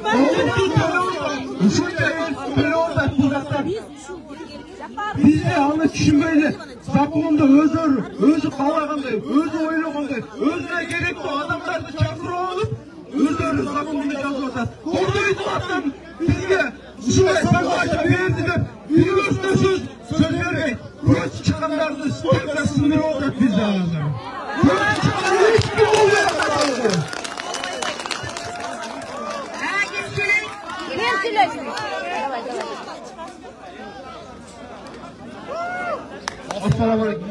Bizde anı düşünmeyle zakonda özü kalağında, özü oylağında, özüne gerekli adamları çakırı olup, özleri zakonda yazıyorlar. Kordoyu tutarsan bizde şuraya saklaşa verdiler, biliyorsunuz söz vermeyin. Burası çıkanlarını tekrar sınır olacak bizde ağızları. Burası çıkanlar hiçbir olmayan ağızları. Assalamualaikum.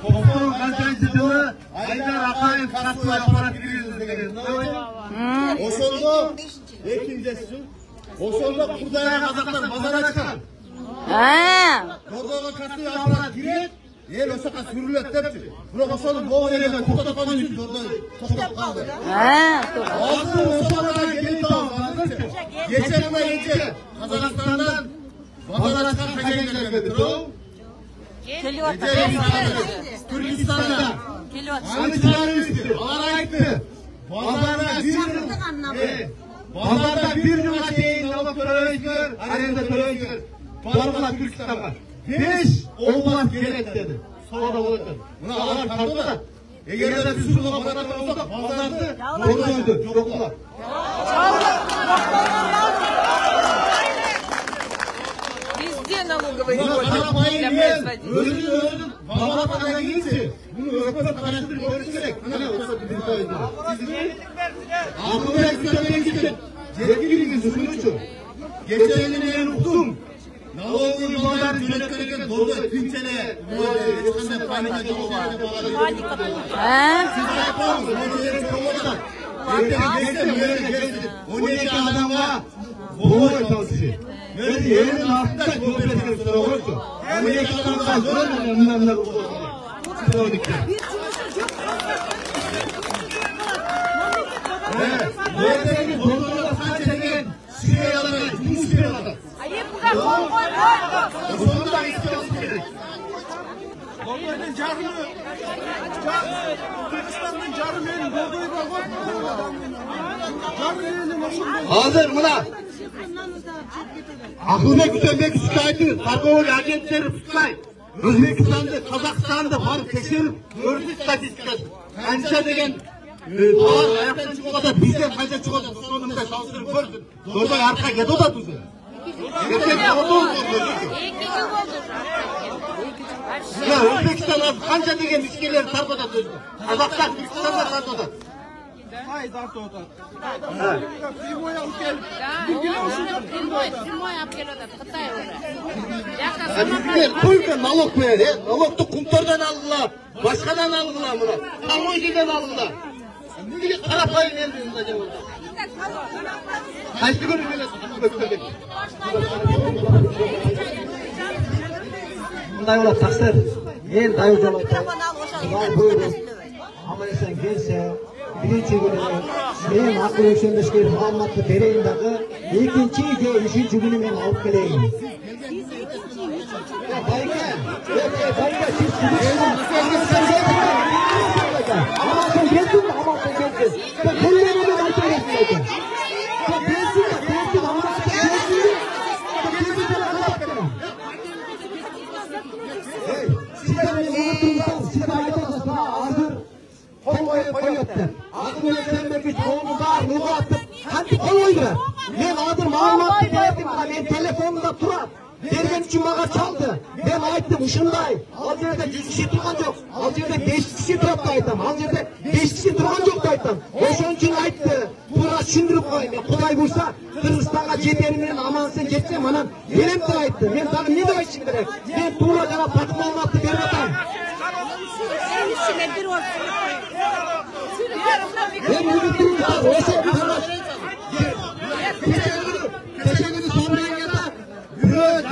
Toplum gazeteciliği Aydar Akayev katlı aparat biliyorsunuz. Osolda ekincesin. Osolda kurdaya kazaklar pazara çıkan. Orada katlı aparat girer. El osaka sürület depti. Bırak osolun boğu yerine toplamanın için orada toplap kaldı. Altı osollara gelip dağıldı. Geçen ama geçen. Kazakistan'dan pazara çıkan pekerler geldi. Türkistan'da Anıçlar üstü, Arayıktı. Pazarda bir yıla değin alıp töreyiciler, arayında töreyiciler. Pazarda Türkistan'a 5 olmaz gerek dedi. Sonra da olacak. Buna alan kaldı da. Eğer de bir sürü pazarda olsa pazarda doğruydu, yoklar. Везде налоговые льготы для производителей. Özün pazarda gitsin. Bunu öğretmen karıştırıp görüş gerek. Hani olsa bir sayıda. Akıllı ekstremeye gitsin. Yetkiliniz şunun için. Geçen eline en uktum. Nalogu yolları yönetmenken doğru kimsene böyle payına çoğu var. Siz de yapalım. Önceleri çoğular. Geçtim. 12 adama boğuyor çalışıyor. Ve yerin altında kooperatif sıra koysun. 12 adamdan sonra önlemler olur. Sıra 12. Kooperatif bozulda sadece süre alarak, bu süre alarak. Sonunda da istiyoruz. Boldoy'dan jarımı, Türkistan'dan jarım yerin, Boldoy var. Jarım yerin oşundan. Hazır buna. Akılbek Üstönbek şikayeti, Kargoğlu agentleri tutmayın. Özbekistan'da, Kazakistan'da varıp tekşirip, gördü statistikası. Kança degen, dolar ayaktan çıkmadan bizden kança çıkmadan sonunda çalıştırıp görsün. Zorba arka gedo da tuzun. Erkek orada oldu. Ya Özbekistan'da kança degen işkileri sarpada tuzun. Kazakistan, Türkistan'da sarpada. Hayır, artı oda. Koyun налог koyar ya. Налог'da kumtordan aldılar. Başkadan aldılar buna. Kalmacıdan aldılar. Bir karapayın elbirinde acaba. Kaçtı görün öyle. Bunday ola taksir. En dayı jolu. Bunday buyurun. Ama sen gelse birinci günü men akıl ölçümleşke Muhammad'ı bereyim dağı ikinci ve üçüncü günü men alıp geleyim. Bayka siz ama sen geldin mi? Ama sen geldin. Sen kellerini de ayta geldin. Sen gelsin ama sen gelsin. Sizden beni unutursan siz ayta sana hazır. Koy Koydu. Men hazır ma'lumotni berdim, men telefonumda turadi. Bergen üçün bana çaldı. Ben aytdım uşunday. Al yerde 100 kişi turgan yok. Al yerde 5 kişi turap da aytam. Al yerde 5 kişi turgan yok da aytam. Oşon üçün aytdı. Buna düşündürüp koyayım. Kuday bulsa Kırgızstan'a jeterimden amansın jetsem anan benim de aytdı. Men sana ne demişim gerek? Ben tuğla jana patık ma'lumotni berip atam. Ben müdürüm tutar. Oşon bir taraş. Teşekkürü sonrayan yata.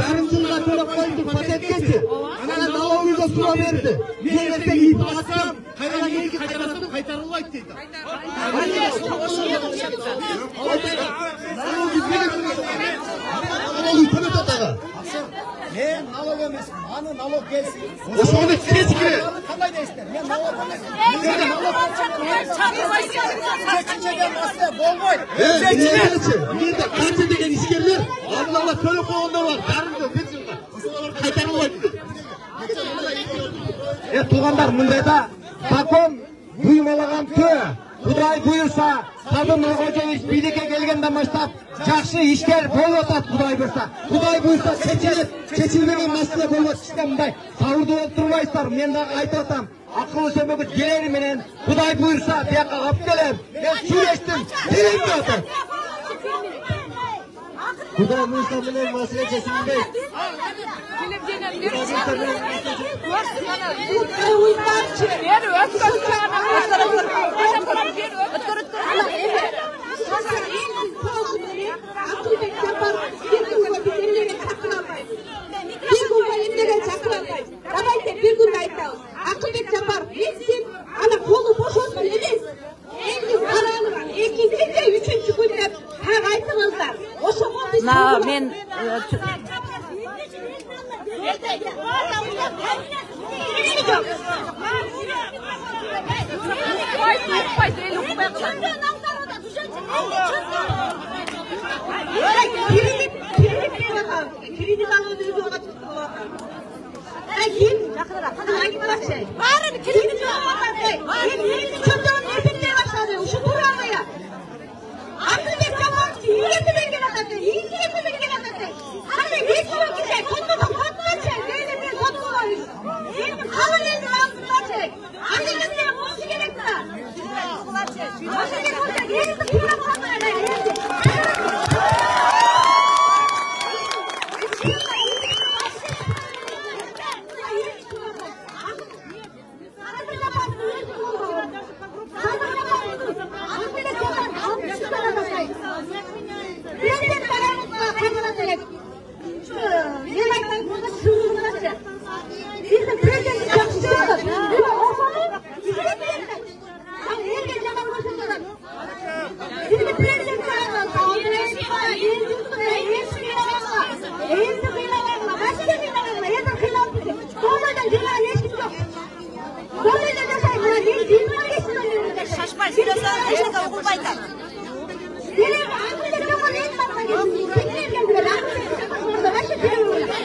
Yarım yılda törep koyduk patentkesi. Anana naloguyla sura verdi. Men etse ip atsam, kayran elki kaytarasam kaytarılmaydı deydi. Nalogu kömet atağa. Men nalog emasman, ana nalog gelsin. Oşonu size çıkıyor. Qanday deysiz? Men nalog Çekiceden asla bolmaydı. Bir de kanca degen iskerler Allah törep koğunda var. Darında bir yılda. Kaytarılmaydı. Tuğanlar mındayda takım buymalagan tö. Kuday buyursa Kadın Nurhojoviç birlikte gelgenden başlap жақсы işler bol otat Kuday buyursa. Kuday buyursa seçilmegen masala bolot sistemday. Sahurda oturmayızlar. Men de aytып atam. Akıllı sömөгүт gelери менен Kuday buyursa buyakka alып келем. Men сүйлөштүm. Dilimde otat. Kuday buyursa менен masala чечилбейт. Akılbek Çapar etsin, ana kolu boş olsun emez. Eliniz kararlılar, ikinci de üçüncü günde aytыңыздар. Oşo oldu. Na men Kredi alıyordu ona tuttu. Kim? Hangi bahçe? Varın kredi alıyordu. Çocuğun hepinde başladı. Şu buraya. Akılbek Çapar yiyetinden gene kattı. Yiyetinden gene kattı. Hani hiç yok ki şey. Konduğundan konduğundan şey. Böyle bir konduğundan hiç. Benim kalın elini altından şey. Annemizden olsun gerekti. Başka bir koca. Yerisi kura konduğundan.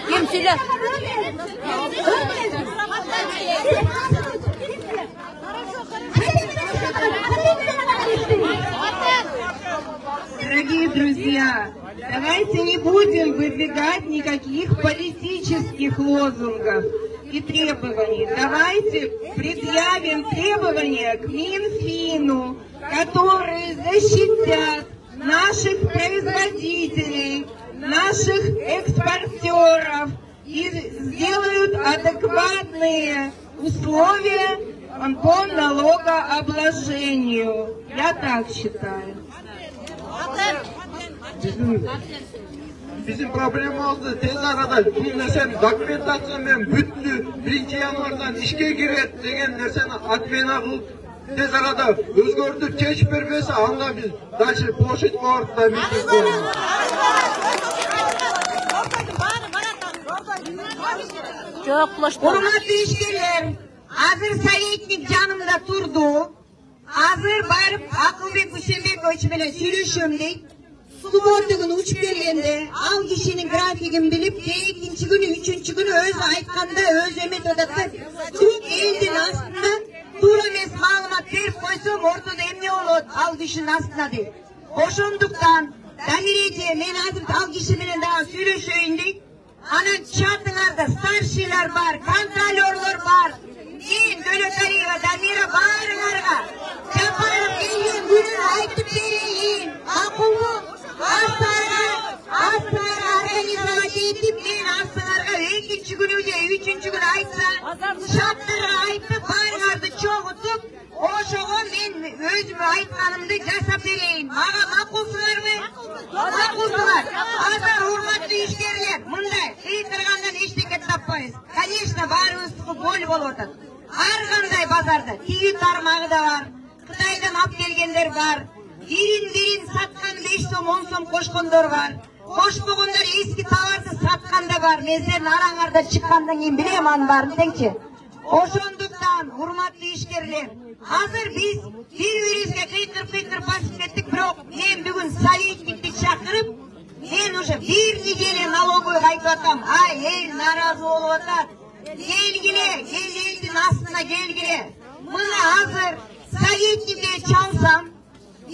Kimsiler? Дорогие друзья, давайте не будем выдвигать никаких политических лозунгов и требований. Давайте предъявим требования к Минфину, которые защитят наших производителей, наших экспортеров и сделают адекватные условия по налогообложению. Я так считаю. Bizim problemamızda tez arada bir nerseni dokumentasyondan bütünü 1 yanvardan işe giret degen nerseni atmena kılıp tez arada özgördük çeşip vermese anda biz daşı poşet ortada miting koyuyoruz. Hurmatlı işçiler, hazır sayetnik canımda turdu. Hazır barıp Akılbek Uşenbekoviç bilen sürüşümdük. Subordugun uçup gelgende al kişinin grafiğini bilip ikinci günü, üçüncü günü öz aytkanda öz emet odatı tüm eldin aslında dur emes malumat verip koysam ortada emni olur al kişinin aslında değil. Oşonduktan Damirece men hazır al kişi bilen daha söyleşeyin deyip anan çatыңarda старшийлар бар, контролерлор бар. Мен Dölötariga, Damira barыңарga çaparып келген күнүн айтып берейин. Акыллуу астыңарга организовать этип мен астыңарга экинчи күнү же үчүнчү күнү айтса шарттарга айтып барыңарды чогутуп ошого мен өзүм айтканымды жасап берейин. Мага макулсуңарбы? Макулсуңар. Азыр урматтуу ишкерлер, мындай кыйдыргандан эчтеке таппайбыз. Конечно, баарыбыздыкы боль болуп атат. Ар кандай базарда тиги тармагы да бар. Кытайдан алып келгендер бар. Бирин саткан 5 сом 10 сом кошкондор бар. Кошпогондор эски товарды саткан да бар. Мен сенин араңарда чыккандан кийин билем анын баарын деңчи. Ошондуктан урматтуу ишкерлер, азыр биз бири-бирибизге кыйдырып басып кеттик, бирок мен бүгүн советникти чакырып, мен уже бир неделе налоговойго айтып атам. Ай, эл наразы болуп атат. Келгиле, элдин астына келгиле. Мына азыр советникке чалсам,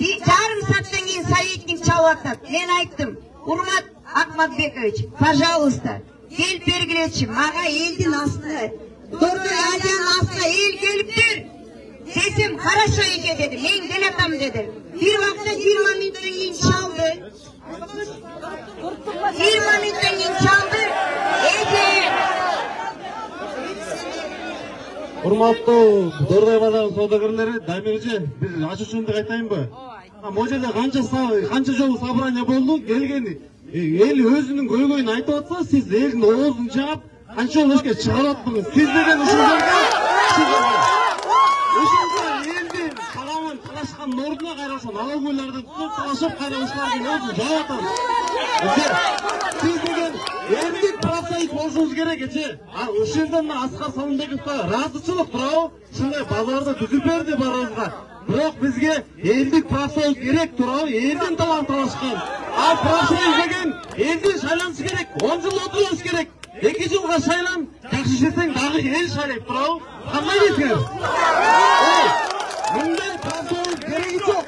жарым сааттан кийин советник чалып атат. Мен айттым, Урмат Акматбекович, пожалуйста, келип бергилечи, мага элдин астына Дордой Азиянын астына эл келиптир. Десем, хорошо эже деди, мен келатам деди. Bir вакытта 20 мүнөттөн кийин чалды. 20 мүнөттөн кийин чалды. Эже Урматтуу Дордой базарынын соодагерлери, Дамирже, бир ачуучунду айтайынбы? Могу жерде канча жолу собрание болду, келген эл өзүнүн көйгөйүн айтып атса, сиз элдин оозун жаап, канча жолу эшикке чыгарып атпыңыз. Сиз деген ушундерге элдин саламын талашкан ордуна кайра ошо налоговойлорду тутуп талашып, кайра ушулардын оозун жаап атабыз. Сиз деген элдик профсоюз болушуңуз керек эче. Ушул жерден Аскар Салымбековго ыраазычылык туурабы? Ушундай базарды түзүп берди баарыбызга. Бирок бизге элдик профсоюз керек туурабы? Элдин талабын талашкан. Ал профсоюз деген элдин шайланышы керек, 10 жыл отурулуш керек. 2 жылга шайлан, жакшы иштесең дагы эл шайлайт туурабы? Кандай дейсиңер? Мындай профсоюз кереги жок.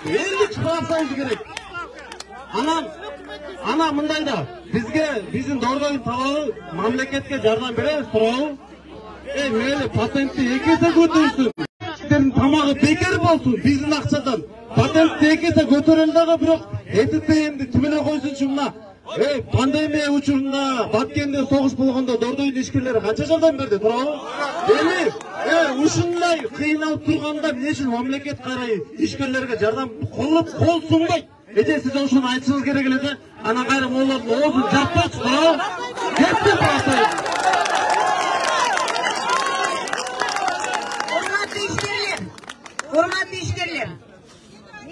Элдик профсоюз керек. Ana mınday da bizim Dorday'ın talabı memleketke yardım bereriz turavı. Meyli patenti ekese götürsün. Sizlerin tamağı bekar bolsun bizim akçadan. Patenti ekese götürüldüğü bırak etiteyimdi tümüne koysun şunla. Pandemiya uçurunda Batkende soğuş bulganda Dorday'ın işkirleri kança yardım berdi turavı. Uşunday kıyınalып turganda ne için memleket karayı işkirlerge yardım kol sunmayı. Siz ошону айтышыңыз керек эле да. Ана кайра молордун оозун жаппачы туурабы? Кетти профсоюз. Урматтуу ишкерлер.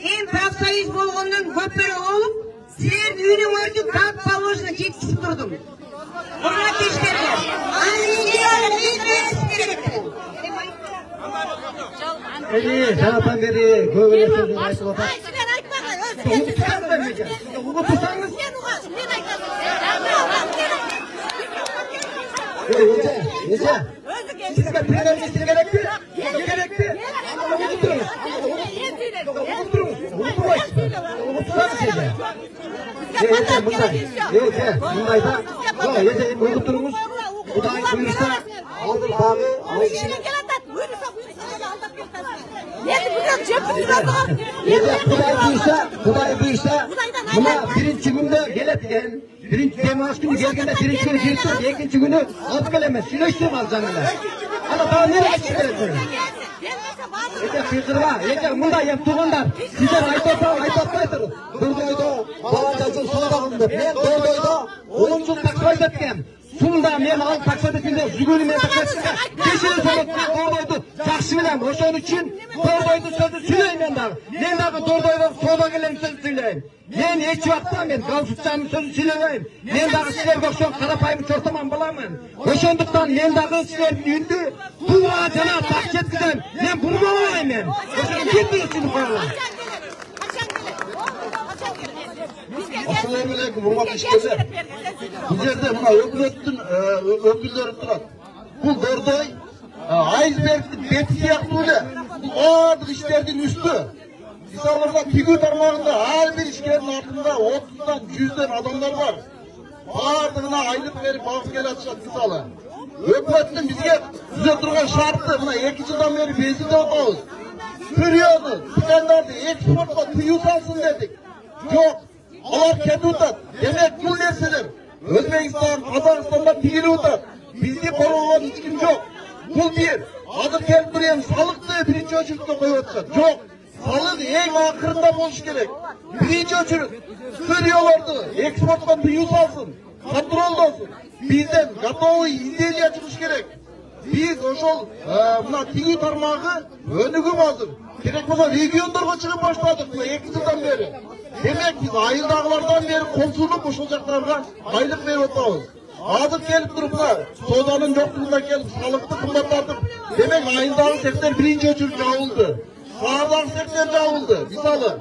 Мен профсоюз болгондон көпөрө болуп, силердин үйүңөрдү как положено жеткизип турдум. Урматтуу ишкерлер. Жанатан бери көп эле сөздү айтып атат. Sizge peygamberimiz gerekti. Gerekti. Unutturunuz. Kuday buyursa aldır bağı Kuday buyursa buna birinci günde geletigen birinci demaç günü gelgende birinci günü girsin ikinci günü alıp gelemez süreçtim alacağına ama daha nereye çıkartır kızdırma munda yap tuğunlar sizler aytatmaydır Dordoy'da bağacazın soğudağında ben Dordoy'da 10 yıl takvayt etken Sunda men al taksat etinde жүгөнү мен таксатка кешире советке Дордойду жакшы билем. Ошон үчүн Дордойдун сөзү сүйлөйм дагы. Мен дагы Дордойдон соодагерлердин сөзүн сүйлөйм. Мен эч убакта мен Галсуччанын сөзүн сүйлөбөйм. Мен дагы силерге окшогон карапайым чортоман боламын. Ошондуктан мен дагы силердин үйүндө буга жана так жеткизем. Мен буну болбойм мен. Ошону кетиңиз үчүн коелайм. Assalamualaikum hurmatli ishchilar. Bu yerda mana öküllöri turadi. Bu Dordoy icebergning beti siyaktı. Bu ağır işlerдің üstü. Misalında figür tarmağında her bir işkerin altında 30'dan 100'den adamlar var. Bardığına aylık verip bakıp gel atacak misalı. Hükümetin bizge düze durgan şartı buna 2 yıldan beri benzin de otağız. Sürüyordu, tükenlerdi, eksportla tüyü salsın dedik. Yok, alar kendi utat. Demek bu dersidir. Özbekistan, Kazakistan'da tigili utat. Bizde korulan hiç kim yok. Bu bir. Adı kelip duruyan salıklı birinci ölçülükte koyuyorlar. Yok. Salık en akırında buluş gerek. Birinci ölçülük. Sürüyorlardı. Eksportla tüyü salsın. Kontrol olsun. Bizden gatovu izleyiciye çıkış gerek. Biz oşol buna tigü tarmağı önügü hazır. Gerek buna regionlarga çıkıp başladık bu 2 yıldan beri. Demek biz ayıldağlardan beri konsuluk oşolacaklarga aylık verip otağız. Azıp gelip duruplar, sodanın yokluğunda gelip sağlıklı kımbatladık. Demek ayıldağı sektör birinci ölçülük javuldu. Sağırdağı sektör javuldu. Misalı,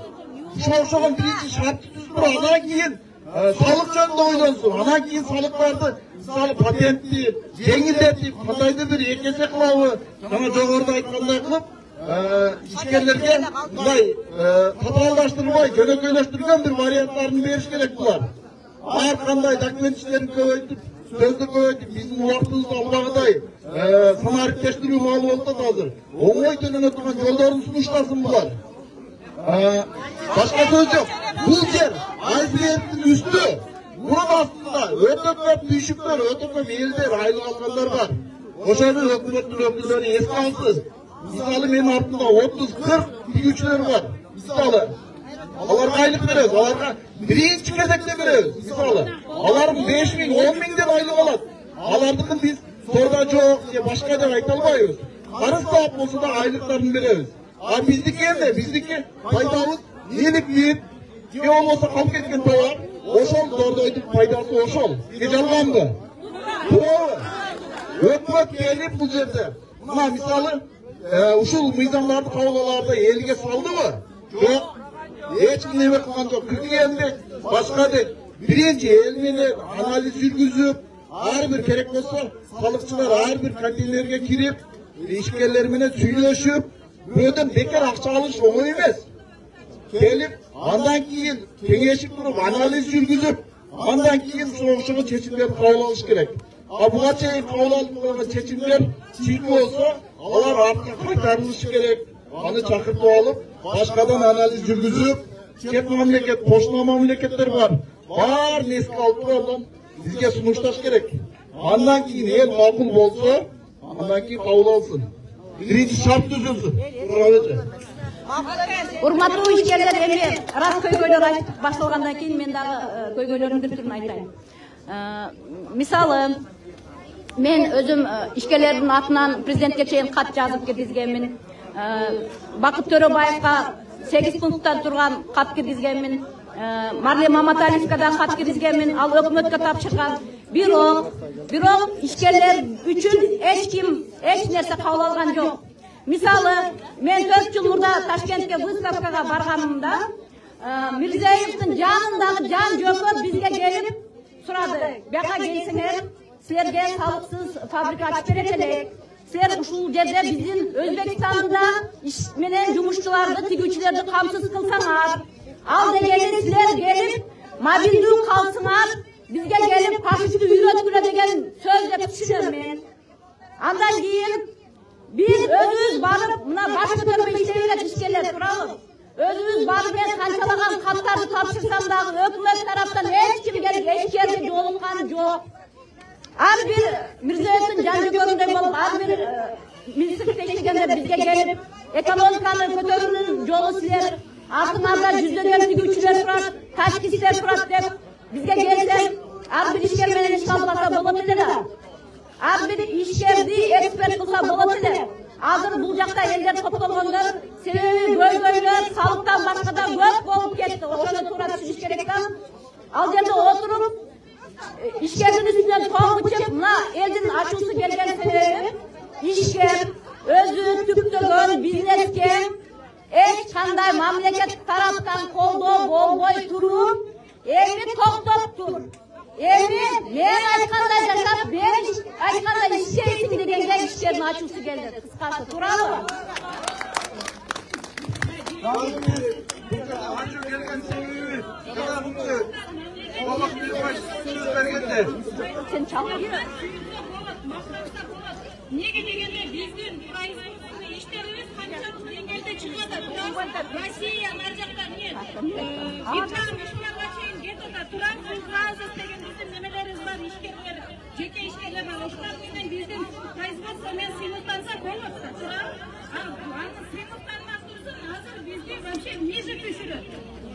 şoğuşoğun birinci şartı tüzdür, anan keyin sağlık jönünde oylansın. Anan keyin sağlıklardı, misalı patentli, jengilletip, kandaydı bir ekese kılavı, sana jogorda aytkanday kılıp, işkerlerge bunday katallaştırmay, könököyleştirgen bir variantlarını veriş gerek bular. Her kanday dokument işlerini köpeytip, sözlü köpeytip, bizim uvaktığımızda Allah'ıday sanaripleştiriyor malı oldu da hazır. Oğuy dönene tutan yollarını sunuşlasın bular. Başka söz yok. Bu yer, iceberg'in üstü. Bunun aslında ötöklep düşükler, ötöklep elder, aylık alganlar var. Oşanın hükümetin ökülleri eski alsın. Misalı benim altında 30-40 güçleri var. Misalı. Alarga aylık veriyoruz. Alarga birinci kezekte veriyoruz. Misalı. Alarım 5 bin, 10 binden aylık alat. Alardıkın biz sorda çok diye başka da aytalmayız. Karı sahip olsa da aylıklarını veriyoruz. Abi bizdeki yerine, bizdeki faydamız iyilik bir. Ne olmasa kalk etken tovar. Oşol doğruyduk faydası oşol. Gece algandı. Doğru. Hükümet gelip bu yerde. Buna misalı uşul meydanlarda, kavlalarda elge saldı mı? Yok. Hiç neme kılgan yok. Kırdı geldi. Başka değil. Birinci elmeni analiz yürgüzüp, her bir gerek olsa salıkçılar her bir kantinlerge girip, işgallerine söyleşip, böyleden bekar akça alış onu emez. Gelip, andan keyin kengeşip durup, analiz yürgüzüp, andan keyin soğuşuğun çeşimleri kavla alış gerek. Buga çeyin kavla alıp çeşimler çirki olsa, onlar artık kaytarılışı gerek. Anı çakırtı alıp, başkadan analiz yürgüzüp, kep memleket, poşna memleketler var. Var neski alıplardan bizge sunuştaş gerek. Andan keyin el makul bolsa, andan keyin kavla alsın. Birinci şart düzülsün. Урматтуу ишкерлер, эми рас көйгөйлөр айтып башталгандан кийин мен дагы көйгөйлөрүмдүн түрүн айтайын. Мисалы, мен өзүм ишкерлердин атынан президентке чейин кат жазып киргизгенмин. Бакыт Төрөбаевга 8 пункттан турган кат киргизгенмин. Марле Маматалиевге да кат киргизгенмин. Ал өкмөткө тапшырган. Бирок ишкерлер үчүн эч ким эч нерсе кабыл алган жок. Мисалы, мен 4 жыл мурда Ташкентке выставкага барганымда, Мирзиевдин жанындагы жан жөкөт бизге келип сурады. Бияка келсеңер, силерге салыксыз фабрика ачып берет элек. Силер ушул жерде биздин Өзбекстанда иш менен жумушчуларды, тигүүчүлөрдү камсыз кылсаңар, ал дегени силер келип мобилдүү калсыңар, бизге келип пашты үйрөткүлө деген сөз деп түшүнөм мен. Андан кийин biz özümüz barıp, buna baş götürme işleriyle işkeler turalım. Özümüz barıp ben kançalagan katları tapşırsam dağı hükümet taraftan hiç kim gelip eşkerde yolungan yok. Her bir Mirziyoyev'in cancı göründe olup, her bir ministrlik teşvikende bizge gelip, ekonomikanın kötörünün yolu siler, altınlarda yüzdeler tügüçüler turar, taş kişiler turar deyip, bizge gelsen, her bir işkelmenen iş kalmasa bulabilir. Her bir işkerdi ekspert kılsa bulabilir. Hazır bu jakta elder toplaganlar, sebebi göygöylör, salıktan başka da көп bolup ketti. Oşona tuura düşüş kerekten. Al jerde oturup, işkerdin üstünden toğ bıçıp, mına eldin açılsı gelgen sebebi, işker, özü tüktөгөн bizneske, eç kanday mamleket taraftan koldo bolboy turup, evi toktop tur. Evi men aytkanday jashap, ben aytkanday işeysin degenge işkerin açılsı geldi. Kıskası turalım. Anca gelgen sebebi kadar bunu olmak bir söz vergende. Sen çal. Nege degende биздин производственный иштерибиз канчалык деңгээлде чыгып атат. Россия ар жакта эмне? Итан ушуларга чейин гетода турат базис деген биздин немелерибиз бар, ишкерлер, жеке ишкерлер бар. Ошолар менен биздин производство менен сыймыктанса болот да. Турат аны сыймыктанмак турсун, азыр бизди вообще ниже түшүрөт.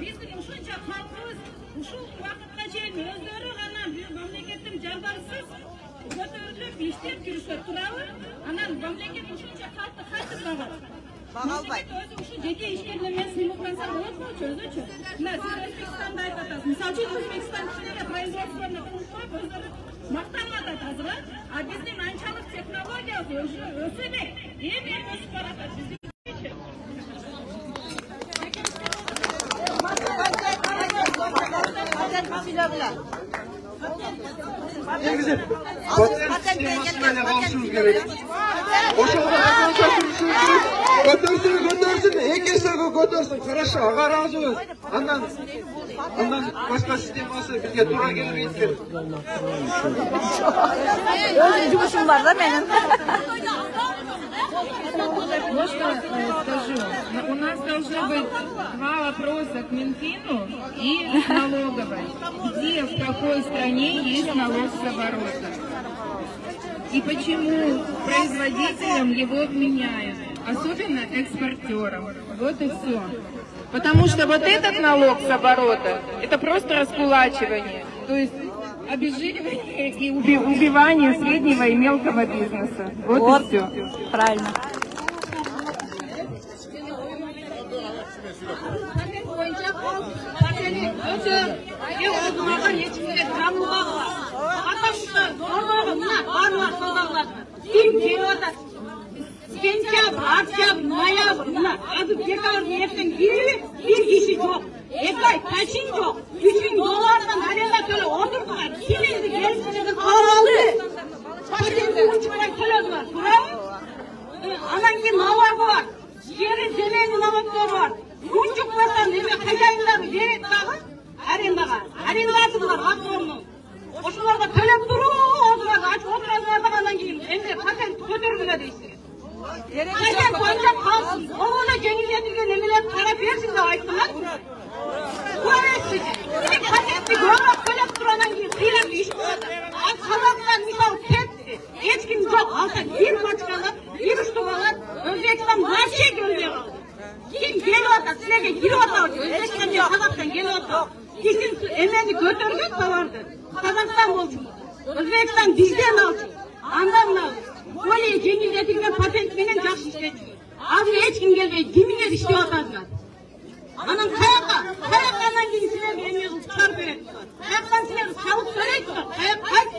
Биздин ушунча халкыбыз ушул убакытка чейин өздөрү гана мамлекеттин жардамсыз көтөрүлүп иштеп жүрүшөт туурабы? Анан мамлекет ушунча калкты кантип багат? Мамлекет өзү ушу жеке ишкерлер менен сыймыктанса болот го өзүчү. Мына сиз Өзбекстанда айтып атасыз. Мисалы үчүн Өзбекстан кишилери производствону кылышпай өздөрү мактанып атат азыр, а биздин анчалык технологиябыз өсө элек, эми өсүп баратат биздин. Негізі патент системасымен алышымыз керек. Ошолда қанша тұрышымыз керек. Көтерсін, екесігі көтерсін. Хорошо, аға разыбыз. Андан басқа системасы бізге тура келмейді керек. Өзüm жұмысым бар да менің. Можно скажу? У нас должно быть два вопроса к Минфину и налоговой. Где, в какой стране есть налог с оборота? И почему производителям его вменяют? Особенно экспортерам. Вот и все. Потому что вот этот налог с оборота, это просто раскулачивание. То есть обезжиривание и убивание среднего и мелкого бизнеса. Вот и все. Правильно. Сентябрь, октябрь, ноябрь, мына азыр декабрдын эртең кириби бир киши жок. Эпай тачин жок. 3000 доллардан аренда төлөп отурдуңар. Киминди келип калды. Патентти учурдан төлөдүңөр, туурабы? Анан кийин налогу бар. Жери земельный налогдор бар. Унчукмастан эме хозяиндары берет дагы арендага. Арендатырлар автономный. Ошолорго төлөп турууңар, ачып отурасыңар да анан кийин эмне патент көтөргүлө дейсиңер. Патент боюнча калсын. Оңуна жеңилдетилген эмелерди карап берсин деп айттыңар. Көрөсүз. Патентти көбүрөөк төлөп туруп анан кийин кыйрап иш болот. Ал Казакстан мисалы кетти. Эч ким жок. Алса бир бочка алат, бир штук алат. Өзбекстан вообще келбей калды. Ким келип атат, силерге кирип атабы? Өзбекстан же Казакстан келип атабы? Ким эмени көтөргөн товарды? Казакстан болчу. Өзбекстан бизден алчу. Андан мына более жеңилдетилген патент менен жакшы иштечү. Азыр эч ким келбей, кимиңер иштеп атасыңар? Анан каяка анан кийин силерге эме чыгарып берет. Каяктан силер салык төлөйсүңөр? Каяк кайсы